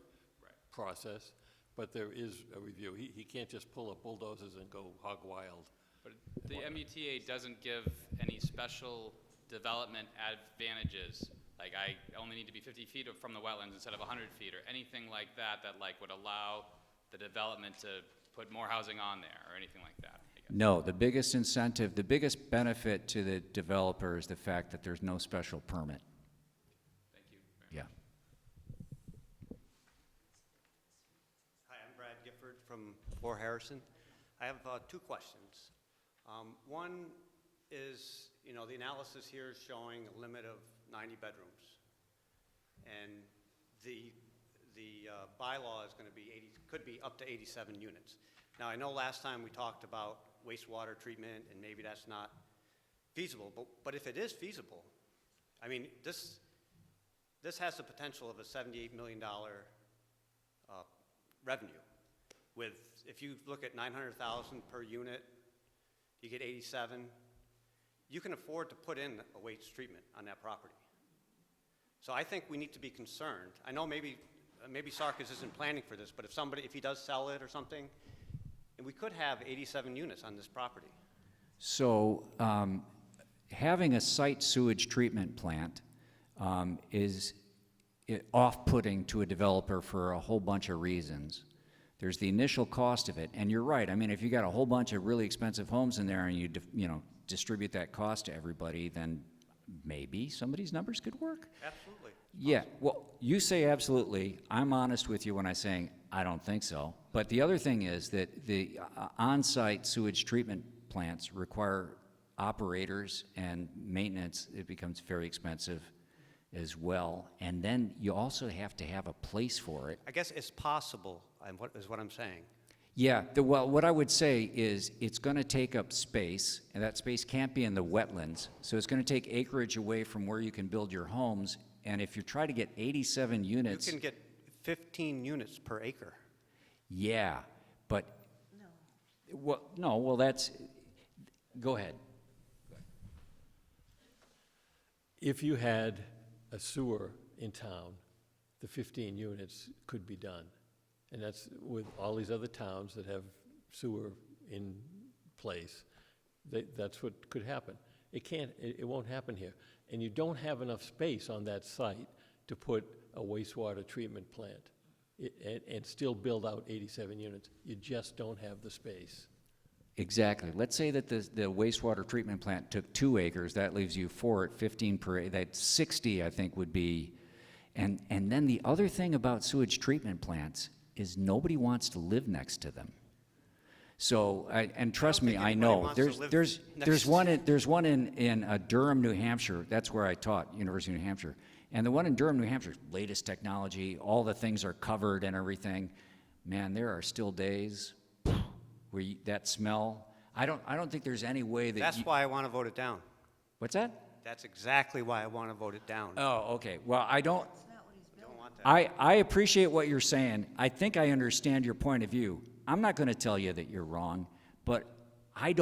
Speaker 6: process, but there is a review. He can't just pull up bulldozers and go hog wild.
Speaker 9: But the MBTA doesn't give any special development advantages. Like I only need to be 50 feet from the wetlands instead of 100 feet or anything like that that like would allow the development to put more housing on there or anything like that. I guess.
Speaker 1: No, the biggest incentive, the biggest benefit to the developer is the fact that there's no special permit.
Speaker 9: Thank you.
Speaker 1: Yeah.
Speaker 10: Hi, I'm Brad Gifford from Fort Harrison. I have 2 questions. One is, the analysis here is showing a limit of 90 bedrooms. And the bylaw is going to be could be up to 87 units. Now, I know last time we talked about wastewater treatment, and maybe that's not feasible, but if it is feasible, I mean, this has the potential of a $78 million revenue. If you look at 900,000 per unit, you get 87. You can afford to put in a waste treatment on that property. So I think we need to be concerned. I know maybe Sarkis isn't planning for this, but if he does sell it or something, And we could have 87 units on this property.
Speaker 1: So having a site sewage treatment plant is off-putting to a developer for a whole bunch of reasons. There's the initial cost of it, and you're right. I mean, if you got a whole bunch of really expensive homes in there and you distribute that cost to everybody, then maybe somebody's numbers could work.
Speaker 10: Absolutely.
Speaker 1: Yeah, well, you say absolutely. I'm honest with you when I'm saying I don't think so. But the other thing is that the on-site sewage treatment plants require operators and maintenance. It becomes very expensive as well. And then you also have to have a place for it.
Speaker 10: I guess it's possible, is what I'm saying.
Speaker 1: Yeah, well, what I would say is it's going to take up space, and that space can't be in the wetlands. So it's going to take acreage away from where you can build your homes. And if you try to get 87 units...
Speaker 10: You can get 15 units per acre.
Speaker 1: Yeah, but... No. Well, that's... Go ahead.
Speaker 6: If you had a sewer in town, the 15 units could be done. And that's with all these other towns that have sewer in place. That's what could happen. It won't happen here. And you don't have enough space on that site to put a wastewater treatment plant and still build out 87 units. You just don't have the space.
Speaker 1: Exactly. Let's say that the wastewater treatment plant took 2 acres. That leaves you 4 at 15 per acre. That 60, I think, would be... And then the other thing about sewage treatment plants is nobody wants to live next to them. So, and trust me, I know. There's one in Durham, New Hampshire. That's where I taught, University of New Hampshire. And the one in Durham, New Hampshire, latest technology, all the things are covered and everything. Man, there are still days where that smell. I don't think there's any way that.
Speaker 10: That's why I want to vote it down.
Speaker 1: What's that?
Speaker 10: That's exactly why I want to vote it down.
Speaker 1: Oh, okay. Well, I don't.
Speaker 10: Don't want that.
Speaker 1: I appreciate what you're saying. I think I understand your point of view. I'm not going to tell you that you're wrong, but I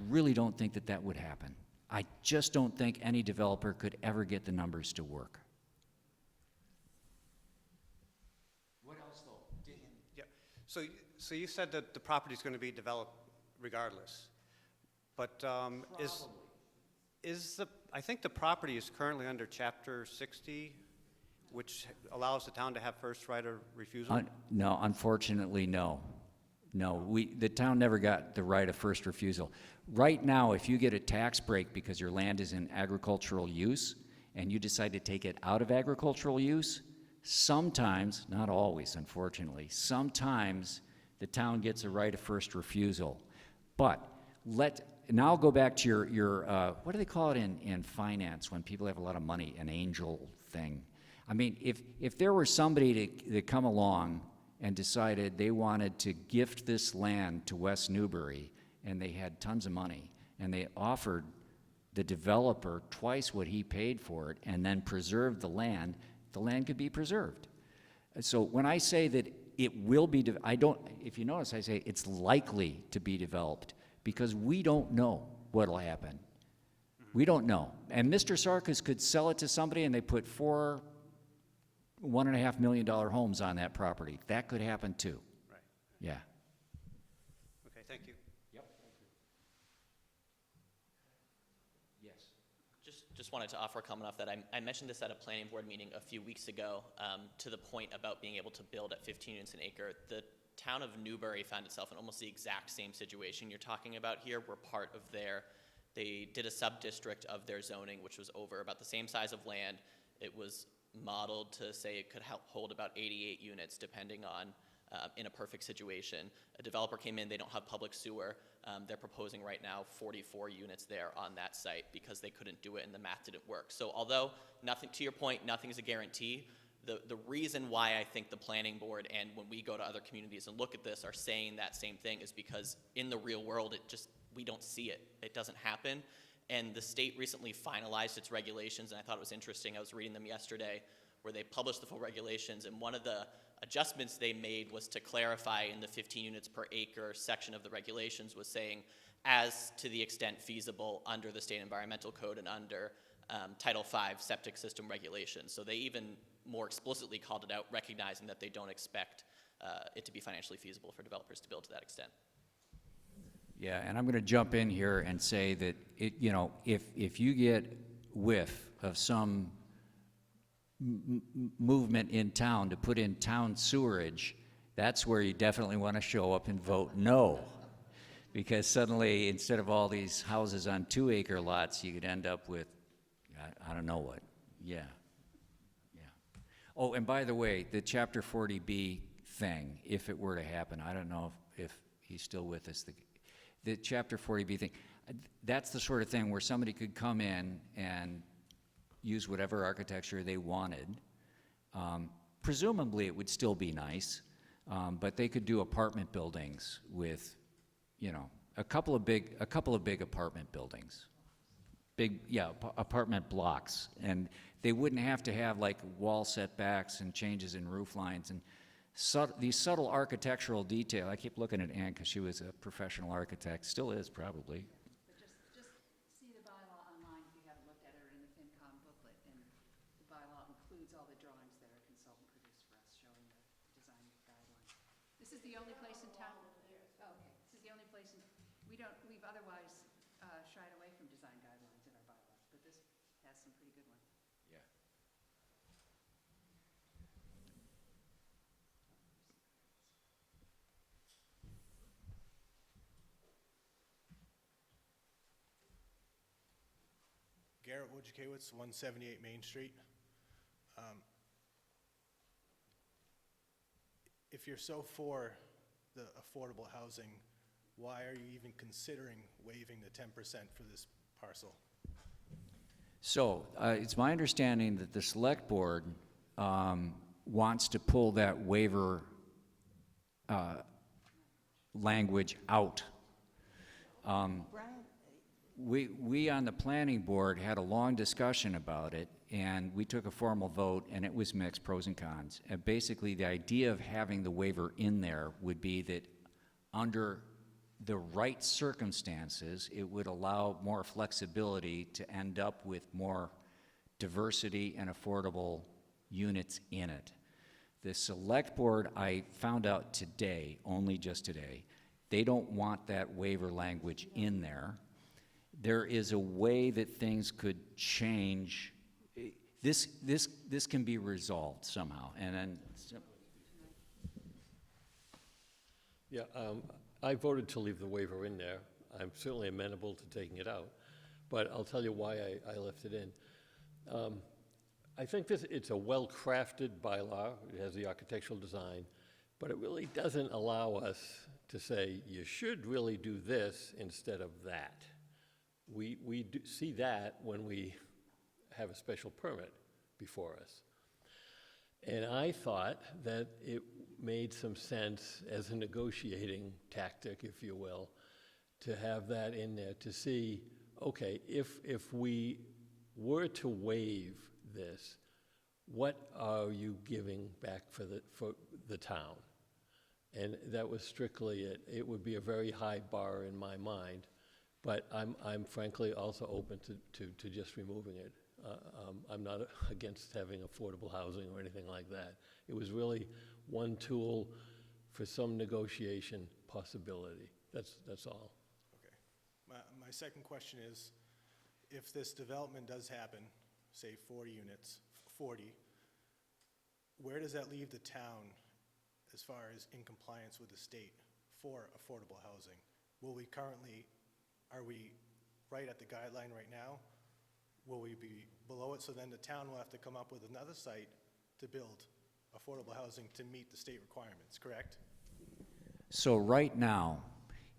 Speaker 1: really don't think that would happen. I just don't think any developer could ever get the numbers to work. What else though?
Speaker 10: Yeah. So you said that the property is going to be developed regardless, but I think the property is currently under Chapter 60, which allows the town to have first right of refusal?
Speaker 1: No, unfortunately, no. No, the town never got the right of first refusal. Right now, if you get a tax break because your land is in agricultural use and you decide to take it out of agricultural use, sometimes, not always, unfortunately, sometimes the town gets a right of first refusal. But now I'll go back to your what do they call it in finance when people have a lot of money, an angel thing? I mean, if there were somebody to come along and decided they wanted to gift this land to West Newbury, and they had tons of money, and they offered the developer twice what he paid for it, and then preserved the land could be preserved. So when I say that it will be, if you notice, I say it's likely to be developed, because we don't know what'll happen. We don't know. And Mr. Sarkis could sell it to somebody, and they put 4 $1.5 million homes on that property. That could happen too.
Speaker 10: Right.
Speaker 1: Yeah.
Speaker 10: Okay, thank you.
Speaker 1: Yep. Yes.
Speaker 2: Just wanted to offer a comment off that. I mentioned this at a planning board meeting a few weeks ago to the point about being able to build at 15 units an acre. The town of Newbury found itself in almost the exact same situation you're talking about here. We're part of they did a sub-district of their zoning, which was over about the same size of land. It was modeled to say it could hold about 88 units depending on in a perfect situation. A developer came in, they don't have public sewer. They're proposing right now 44 units there on that site because they couldn't do it and the math didn't work. So although nothing, to your point, nothing's a guarantee, the reason why I think the planning board and when we go to other communities and look at this are saying that same thing is because in the real world, we don't see it. It doesn't happen. And the state recently finalized its regulations, and I thought it was interesting. I was reading them yesterday, where they published the full regulations, and one of the adjustments they made was to clarify in the 15 units per acre section of the regulations was saying, as to the extent feasible under the state environmental code and under Title V septic system regulations. So they even more explicitly called it out, recognizing that they don't expect it to be financially feasible for developers to build to that extent.
Speaker 1: Yeah, and I'm going to jump in here and say that if you get whiff of some movement in town to put in town sewerage, that's where you definitely want to show up and vote no. Because suddenly, instead of all these houses on 2-acre lots, you could end up with, I don't know what. Yeah. Oh, and by the way, the Chapter 40B thing, if it were to happen, I don't know if he's still with us, the Chapter 40B thing, that's the sort of thing where somebody could come in and use whatever architecture they wanted. Presumably, it would still be nice, but they could do apartment buildings with, a couple of big apartment buildings, apartment blocks, and they wouldn't have to have like wall setbacks and changes in roof lines and these subtle architectural detail. I keep looking at Ann because she was a professional architect, still is probably.
Speaker 4: But just see the bylaw online if you haven't looked at it, or in the FinCom booklet, and the bylaw includes all the drawings that our consultant produced for us showing the design guidelines. This is the only place in town. Oh, okay. This is the only place we've otherwise shied away from design guidelines in our bylaws, but this has some pretty good ones.
Speaker 1: Yeah.
Speaker 11: Garrett Wojciechowicz, 178 Main Street. If you're so for the affordable housing, why are you even considering waiving the 10% for this parcel?
Speaker 1: So it's my understanding that the select board wants to pull that waiver language out.
Speaker 5: Brian,
Speaker 1: We on the planning board had a long discussion about it, and we took a formal vote, and it was mixed, pros and cons. And basically, the idea of having the waiver in there would be that under the right circumstances, it would allow more flexibility to end up with more diversity and affordable units in it. The select board, I found out today, only just today, they don't want that waiver language in there. There is a way that things could change. This can be resolved somehow, and then.
Speaker 6: Yeah, I voted to leave the waiver in there. I'm certainly amenable to taking it out, but I'll tell you why I left it in. I think it's a well-crafted bylaw. It has the architectural design, but it really doesn't allow us to say, you should really do this instead of that. We do see that when we have a special permit before us. And I thought that it made some sense as a negotiating tactic, if you will, to have that in there to see, okay, if we were to waive this, what are you giving back for the town? And that was strictly it. It would be a very high bar in my mind, but I'm frankly also open to just removing it. I'm not against having affordable housing or anything like that. It was really one tool for some negotiation possibility. That's all.
Speaker 11: Okay. My second question is, if this development does happen, say 40 units, where does that leave the town as far as in compliance with the state for affordable housing? Are we right at the guideline right now? Will we be below it? So then the town will have to come up with another site to build affordable housing to meet the state requirements, correct?
Speaker 1: So right now,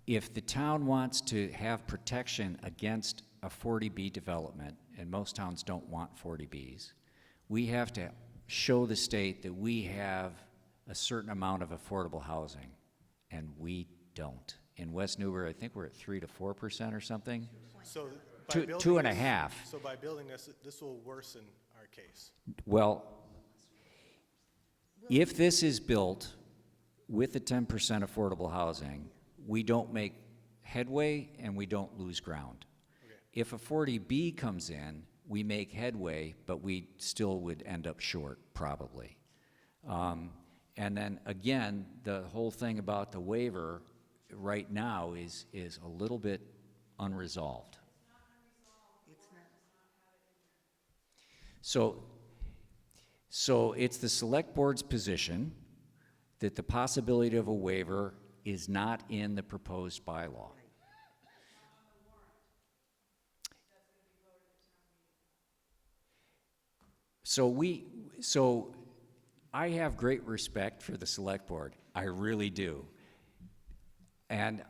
Speaker 1: if the town wants to have protection against a 40B development, and most towns don't want 40Bs, we have to show the state that we have a certain amount of affordable housing, and we don't. In West Newbury, I think we're at 3 to 4% or something.
Speaker 11: So by
Speaker 1: Two-
Speaker 11: building
Speaker 1: 2.5.
Speaker 11: this- So by building this will worsen our case.
Speaker 1: Well, if this is built with the 10% affordable housing, we don't make headway and we don't lose ground.
Speaker 11: Okay.
Speaker 1: If a 40B comes in, we make headway, but we still would end up short, probably. And then again, the whole thing about the waiver right now is a little bit unresolved. So it's the select board's position that the possibility of a waiver is not in the proposed bylaw. So I have great respect for the select board. I really do. And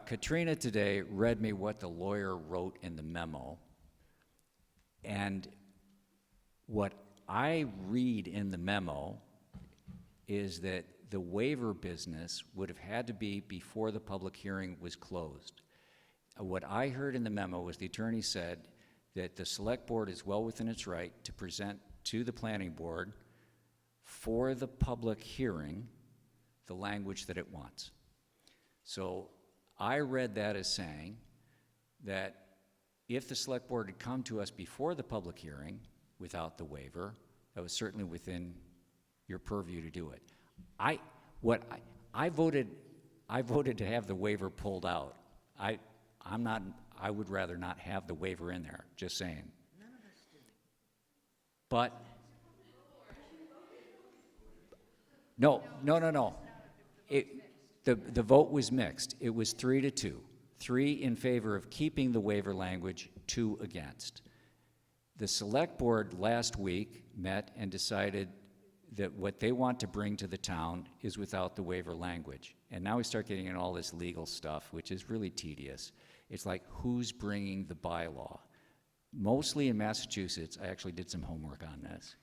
Speaker 1: Katrina today read me what the lawyer wrote in the memo. And what I read in the memo is that the waiver business would have had to be before the public hearing was closed. What I heard in the memo was the attorney said that the select board is well within its right to present to the planning board for the public hearing the language that it wants. So I read that as saying that if the select board had come to us before the public hearing without the waiver, that was certainly within your purview to do it. I voted to have the waiver pulled out. I would rather not have the waiver in there, just saying. But no. The vote was mixed. It was 3-2. 3 in favor of keeping the waiver language, 2 against. The select board last week met and decided that what they want to bring to the town is without the waiver language. And now we start getting in all this legal stuff, which is really tedious. It's like, who's bringing the bylaw? Mostly in Massachusetts, I actually did some homework on this.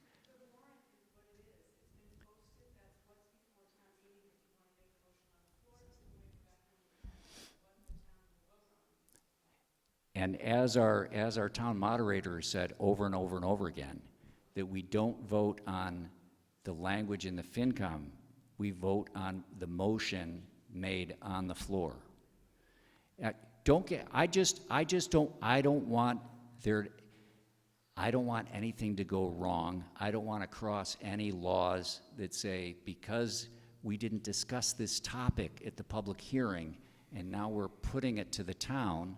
Speaker 1: And as our town moderator said over and over and over again, that we don't vote on the language in the FinCom, we vote on the motion made on the floor. I don't want anything to go wrong. I don't want to cross any laws that say because we didn't discuss this topic at the public hearing and now we're putting it to the town,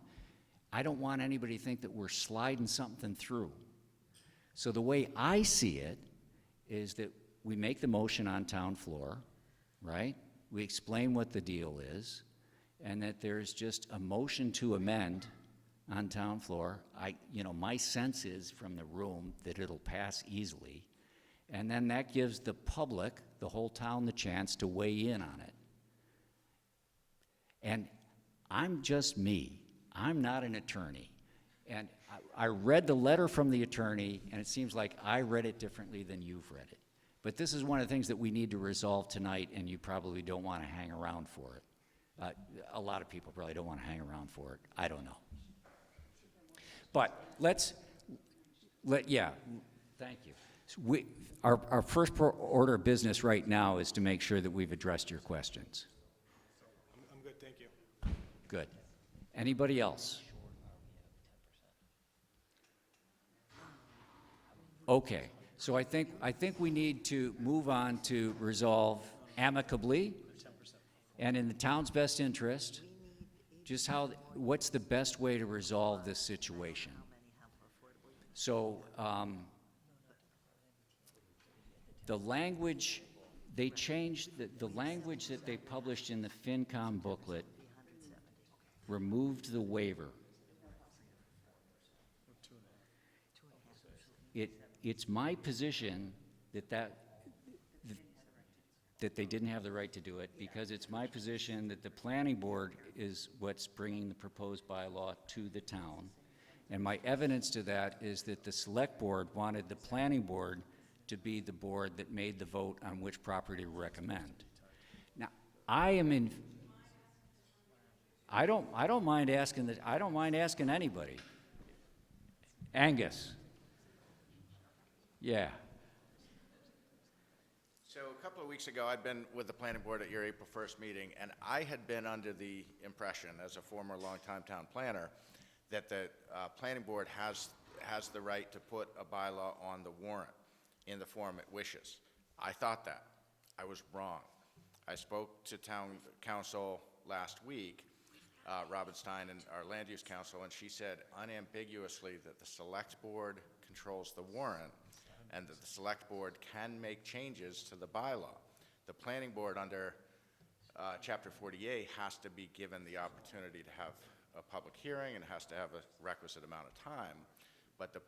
Speaker 1: I don't want anybody to think that we're sliding something through. So the way I see it is that we make the motion on town floor, right? We explain what the deal is, and that there's just a motion to amend on town floor. My sense is from the room that it'll pass easily, and then that gives the public, the whole town, the chance to weigh in on it. And I'm just me. I'm not an attorney. And I read the letter from the attorney, and it seems like I read it differently than you've read it. But this is one of the things that we need to resolve tonight, and you probably don't want to hang around for it. A lot of people probably don't want to hang around for it. I don't know. But thank you. So our first order of business right now is to make sure that we've addressed your questions.
Speaker 11: I'm good, thank you.
Speaker 1: Good. Anybody else? Okay, so I think we need to move on to resolve amicably and in the town's best interest, just what's the best way to resolve this situation. So the language, they changed, the language that they published in the FinCom booklet removed the waiver. It's my position that they didn't have the right to do it, because it's my position that the planning board is what's bringing the proposed bylaw to the town. And my evidence to that is that the select board wanted the planning board to be the board that made the vote on which property to recommend. Now, I don't mind asking anybody. Angus. Yeah.
Speaker 3: So a couple of weeks ago, I'd been with the planning board at your April 1st meeting, and I had been under the impression, as a former longtime town planner, that the planning board has has the right to put a bylaw on the warrant in the form it wishes. I thought that. I was wrong. I spoke to town council last week, Robin Stein and our land use council, and she said unambiguously that the select board controls the warrant and that the select board can make changes to the bylaw. The planning board under Chapter 48 has to be given the opportunity to have a public hearing and has to have a requisite amount of time, but the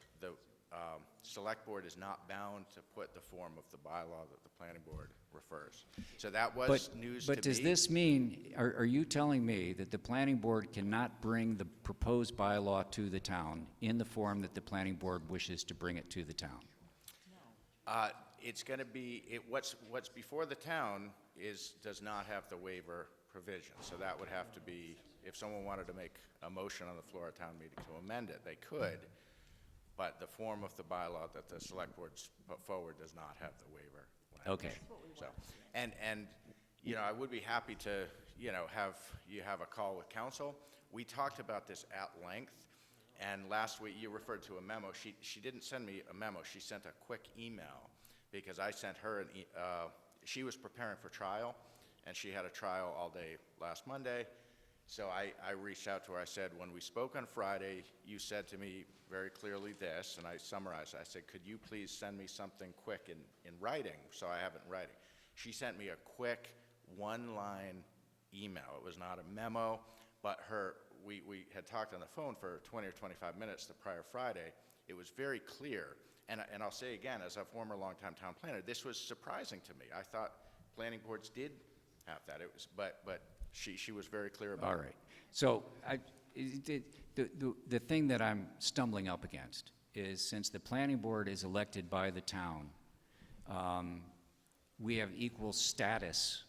Speaker 3: select board is not bound to put the form of the bylaw that the planning board refers. So that was news to me.
Speaker 1: But does this mean, are you telling me that the planning board cannot bring the proposed bylaw to the town in the form that the planning board wishes to bring it to the town?
Speaker 3: It's going to be, what's before the town does not have the waiver provision. So that would have to be, if someone wanted to make a motion on the floor of town meeting to amend it, they could. But the form of the bylaw that the select board put forward does not have the waiver language.
Speaker 1: Okay.
Speaker 3: So, and you know, I would be happy to, you know, have a call with council. We talked about this at length, and last week you referred to a memo. She didn't send me a memo. She sent a quick email because I sent her she was preparing for trial, and she had a trial all day last Monday. So I reached out to her. I said, when we spoke on Friday, you said to me very clearly this, and I summarized. I said, could you please send me something quick in writing, so I have it in writing. She sent me a quick one-line email. It was not a memo, but we had talked on the phone for 20 or 25 minutes the prior Friday. It was very clear. And I'll say again, as a former longtime town planner, this was surprising to me. I thought planning boards did have that. It was, but she was very clear about it.
Speaker 1: All right. So the thing that I'm stumbling up against is, since the planning board is elected by the town, we have equal status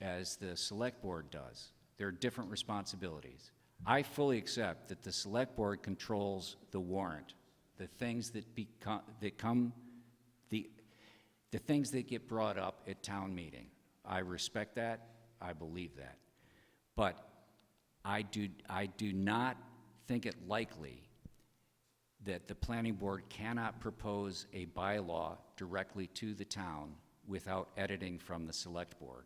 Speaker 1: as the select board does. There are different responsibilities. I fully accept that the select board controls the warrant, the things that the things that get brought up at town meeting. I respect that. I believe that. But I do not think it likely that the planning board cannot propose a bylaw directly to the town without editing from the select board.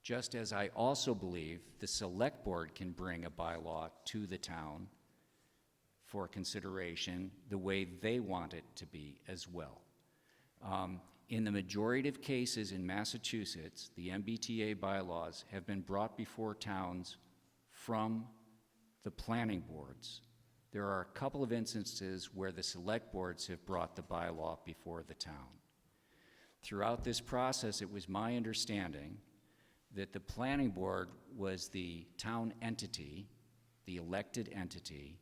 Speaker 1: Just as I also believe the select board can bring a bylaw to the town for consideration the way they want it to be as well. In the majority of cases in Massachusetts, the MBTA bylaws have been brought before towns from the planning boards. There are a couple of instances where the select boards have brought the bylaw before the town. Throughout this process, it was my understanding that the planning board was the town entity, the elected entity,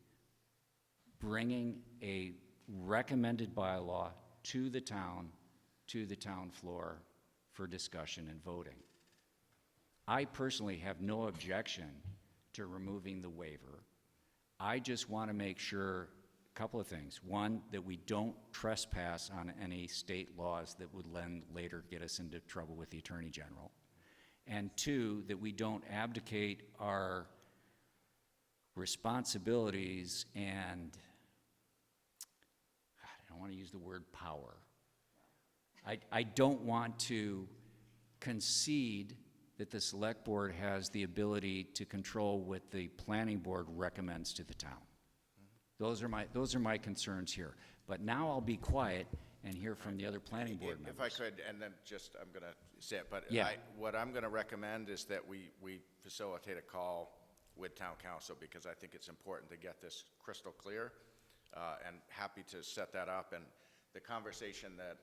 Speaker 1: bringing a recommended bylaw to the town floor for discussion and voting. I personally have no objection to removing the waiver. I just want to make sure a couple of things. One, that we don't trespass on any state laws that would then later get us into trouble with the Attorney General. And two, that we don't abdicate our responsibilities and, I don't want to use the word power. I don't want to concede that the select board has the ability to control what the planning board recommends to the town. Those are my concerns here. But now I'll be quiet and hear from the other planning board members.
Speaker 3: If I could, and then just, I'm going to say it, but
Speaker 1: Yeah.
Speaker 3: what I'm going to recommend is that we facilitate a call with town council, because I think it's important to get this crystal clear, and happy to set that up. And the conversation that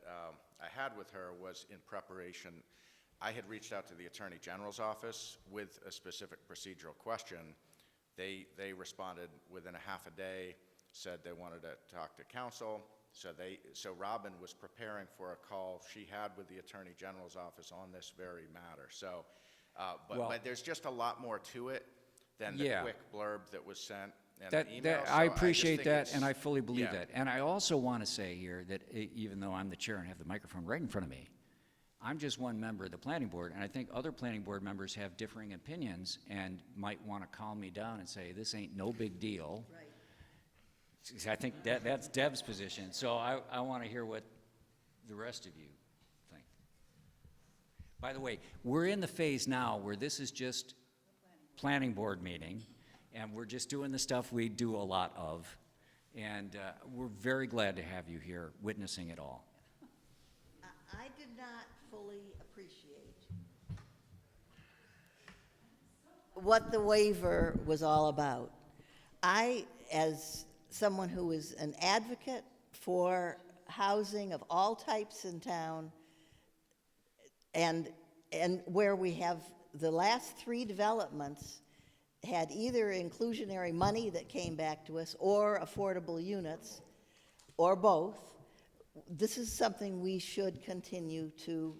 Speaker 3: I had with her was in preparation. I had reached out to the Attorney General's office with a specific procedural question. They responded within a half a day, said they wanted to talk to council. So Robin was preparing for a call she had with the Attorney General's office on this very matter. So, but there's just a lot more to it than the quick blurb that was sent in the email.
Speaker 1: I
Speaker 3: So
Speaker 1: appreciate
Speaker 3: just think
Speaker 1: that, and I fully believe
Speaker 3: yeah.
Speaker 1: that. And I also want to say here that even though I'm the chair and have the microphone right in front of me, I'm just one member of the planning board, and I think other planning board members have differing opinions and might want to calm me down and say, this ain't no big deal.
Speaker 5: Right.
Speaker 1: I think that's Deb's position, so I want to hear what the rest of you think. By the way, we're in the phase now where this is just planning board meeting, and we're just doing the stuff we do a lot of, and we're very glad to have you here witnessing it all.
Speaker 5: I did not fully appreciate what the waiver was all about. I, as someone who is an advocate for housing of all types in town, and where we have the last 3 developments had either inclusionary money that came back to us or affordable units, or both, this is something we should continue to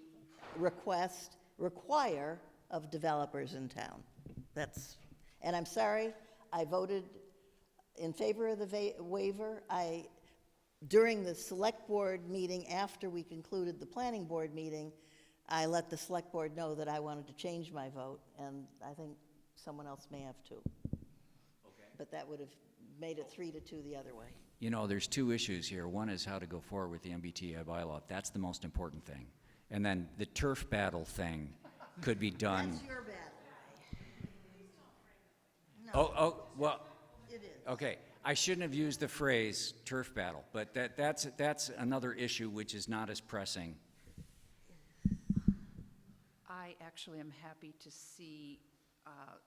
Speaker 5: require of developers in town. And I'm sorry, I voted in favor of the waiver. During the select board meeting, after we concluded the planning board meeting, I let the select board know that I wanted to change my vote, and I think someone else may have too. Okay. But that would have made it 3-2 the other way.
Speaker 1: You know, there's 2 issues here. One is how to go forward with the MBTA bylaw. That's the most important thing. And then the turf battle thing could be done.
Speaker 5: That's your battle. No,
Speaker 1: Oh, well,
Speaker 5: it is.
Speaker 1: okay. I shouldn't have used the phrase turf battle, but that's another issue which is not as pressing.
Speaker 4: I actually am happy to see, I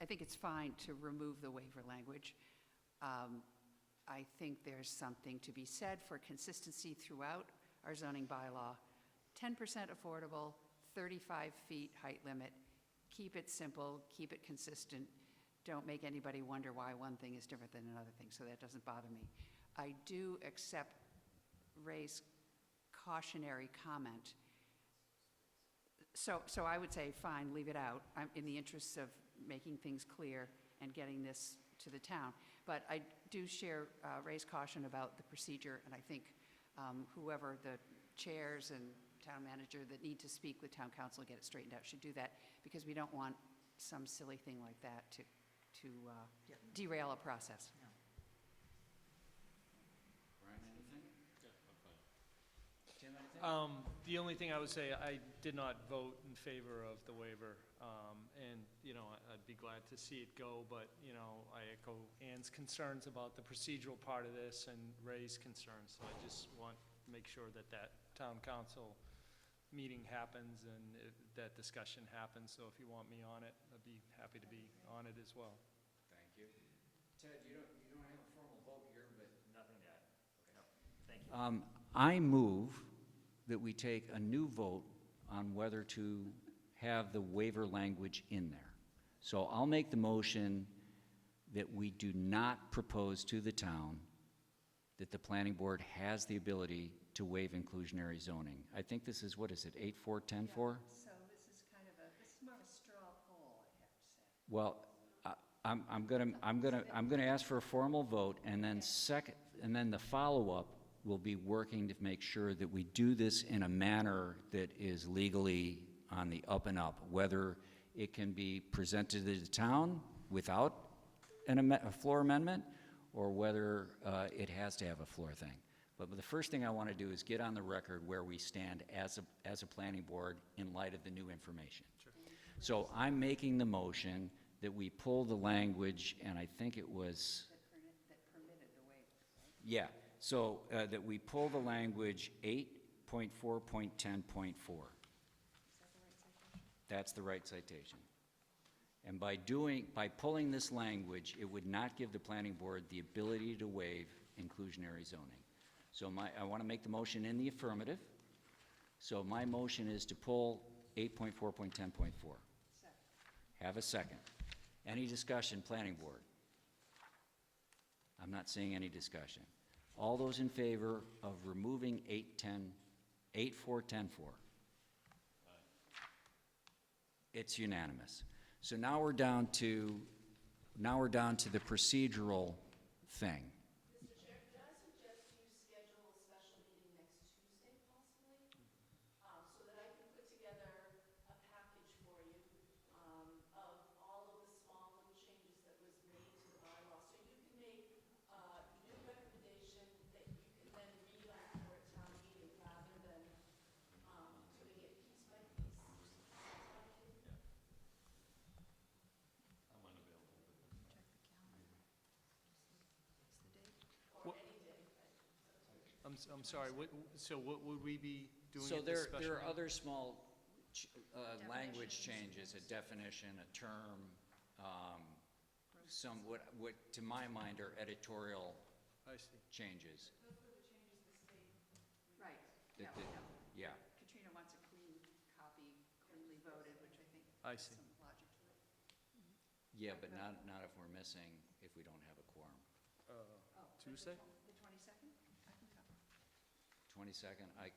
Speaker 4: think it's fine to remove the waiver language. I think there's something to be said for consistency throughout our zoning bylaw. 10% affordable, 35 feet height limit. Keep it simple, keep it consistent. Don't make anybody wonder why one thing is different than another thing, so that doesn't bother me. I do accept Ray's cautionary comment. So I would say, fine, leave it out. I'm in the interests of making things clear and getting this to the town. But I do share Ray's caution about the procedure, and I think whoever the chairs and town manager that need to speak with town council and get it straightened out should do that, because we don't want some silly thing like that to derail a process.
Speaker 1: Brian, anything? Tim, anything?
Speaker 12: The only thing I would say, I did not vote in favor of the waiver, and, you know, I'd be glad to see it go, but, you know, I echo Ann's concerns about the procedural part of this and Ray's concerns, so I just want to make sure that that town council meeting happens and that discussion happens, so if you want me on it, I'd be happy to be on it as well.
Speaker 1: Thank you. Ted, you don't have a formal vote here, but nothing to add. Okay. Thank you. I move that we take a new vote on whether to have the waiver language in there. So I'll make the motion that we do not propose to the town that the planning board has the ability to waive inclusionary zoning. I think this is, what is it, 8-4-10-4?
Speaker 4: So this is more of a straw poll, I have to say.
Speaker 1: Well, I'm gonna ask for a formal vote, and then the follow-up will be working to make sure that we do this in a manner that is legally on the up and up, whether it can be presented to the town without a floor amendment, or whether it has to have a floor thing. But the first thing I want to do is get on the record where we stand as a planning board in light of the new information. Sure. So I'm making the motion that we pull the language, and I think it was...
Speaker 4: That permitted the waiver, right?
Speaker 1: Yeah, so that we pull the language 8.4.10.4. That's the right citation. And by pulling this language, it would not give the planning board the ability to waive inclusionary zoning. So I want to make the motion in the affirmative. So my motion is to pull 8.4.10.4. Have a second. Any discussion, planning board? I'm not seeing any discussion. All those in favor of removing 8.4.10.4? It's unanimous. So now we're down to the procedural thing.
Speaker 13: Mr. Chair, could I suggest you schedule a special meeting next Tuesday, possibly? So that I can put together a package for you of all of the small little changes that was made to the bylaw. So you can make
Speaker 12: I'm sorry, so what would we be doing
Speaker 1: So
Speaker 12: at this special
Speaker 1: there are
Speaker 12: meeting?
Speaker 1: other small language changes, a definition, a term, some, what to my mind are editorial
Speaker 12: I see.
Speaker 1: changes.
Speaker 4: Right,
Speaker 1: That-
Speaker 4: yeah,
Speaker 1: that- Yeah,
Speaker 4: Katrina wants a clean copy, cleanly voted, which I think
Speaker 12: I
Speaker 4: has
Speaker 12: see.
Speaker 4: some logic to it.
Speaker 1: yeah, but not if we're missing, if we don't have a quorum.
Speaker 4: Oh,
Speaker 12: Tuesday?
Speaker 4: The 22nd? I can come.
Speaker 1: 22nd, I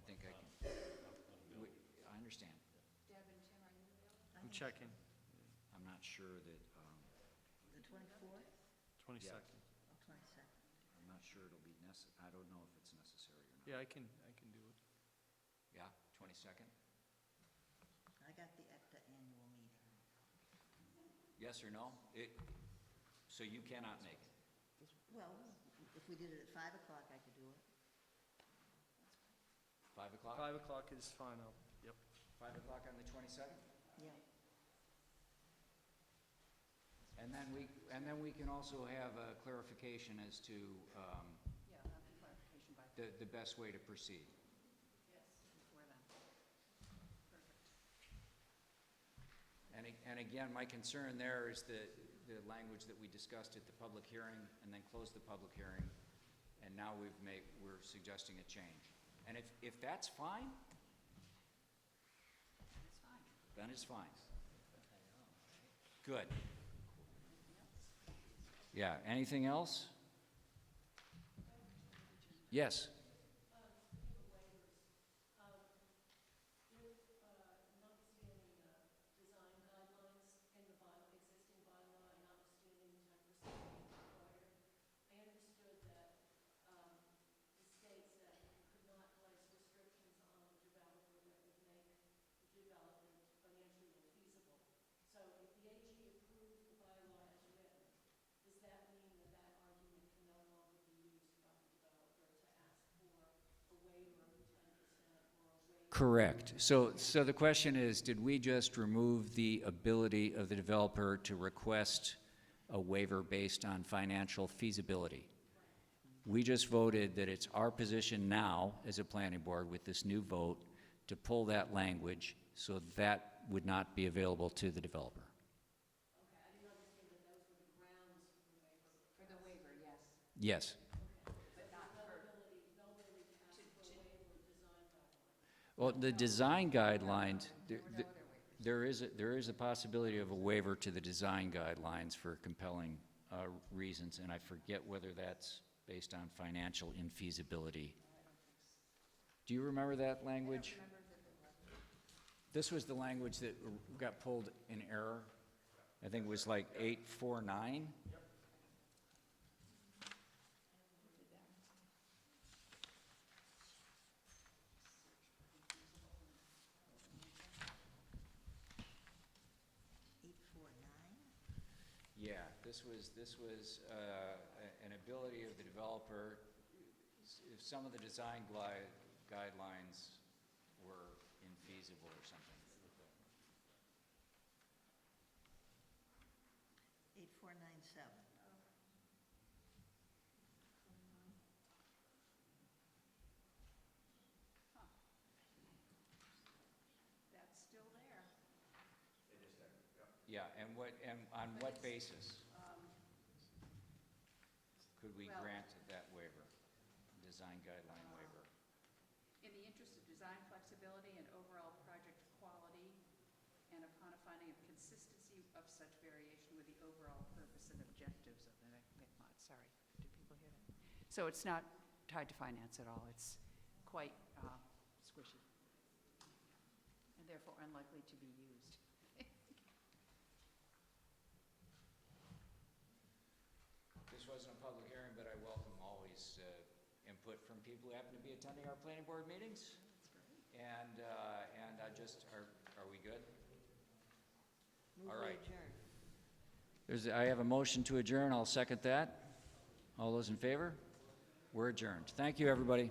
Speaker 1: think I can, I understand.
Speaker 4: Deb and Tim, are you available?
Speaker 12: I'm checking,
Speaker 1: I'm not sure that,
Speaker 5: The 24th?
Speaker 12: 22nd.
Speaker 5: Oh, 22nd.
Speaker 1: I'm not sure it'll be I don't know if it's necessary or not.
Speaker 12: Yeah, I can do it.
Speaker 1: Yeah, 22nd?
Speaker 5: I got the ECTA annual meeting.
Speaker 1: Yes or no? So you cannot make it?
Speaker 5: Well, if we did it at 5 o'clock, I could do it.
Speaker 1: 5 o'clock?
Speaker 12: 5 o'clock is fine, yep.
Speaker 1: 5 o'clock on the 22nd?
Speaker 5: Yeah.
Speaker 1: And then we can also have a clarification as to
Speaker 4: Yeah, I'll have the clarification by
Speaker 1: the best way to proceed.
Speaker 4: before then. Perfect.
Speaker 1: And again, my concern there is the language that we discussed at the public hearing and then closed the public hearing, and now we're suggesting a change. And if that's fine,
Speaker 4: It's fine.
Speaker 1: then it's fine. Good. Yeah, anything else? Yes. Correct. So the question is, did we just remove the ability of the developer to request a waiver based on financial feasibility? We just voted that it's our position now, as a planning board, with this new vote, to pull that language so that would not be available to the developer.
Speaker 4: For the waiver, yes,
Speaker 1: Yes.
Speaker 4: but not for.
Speaker 1: Well, the design guidelines, there is a possibility of a waiver to the design guidelines for compelling reasons, and I forget whether that's based on financial infeasibility. Do you remember that language? This was the language that got pulled in error. I think it was like 849. Yeah, this was an ability of the developer, if some of the design guidelines were infeasible or something.
Speaker 5: 8497.
Speaker 4: That's still there.
Speaker 1: Yeah, and on what basis could we
Speaker 4: well-
Speaker 1: grant that waiver, design guideline waiver?
Speaker 4: In the interest of design flexibility and overall project quality, and upon a finding of consistency of such variation with the overall purpose and objectives of the McMod. Sorry, did people hear that? So it's not tied to finance at all. It's quite squishy, and therefore unlikely to be used.
Speaker 1: This wasn't a public hearing, but I welcome always input from people who happen to be attending our planning board meetings. And I just, are we good?
Speaker 5: Move
Speaker 1: All
Speaker 5: to
Speaker 1: right.
Speaker 5: adjourn.
Speaker 1: I have a motion to adjourn. I'll second that. All those in favor? We're adjourned. Thank you, everybody.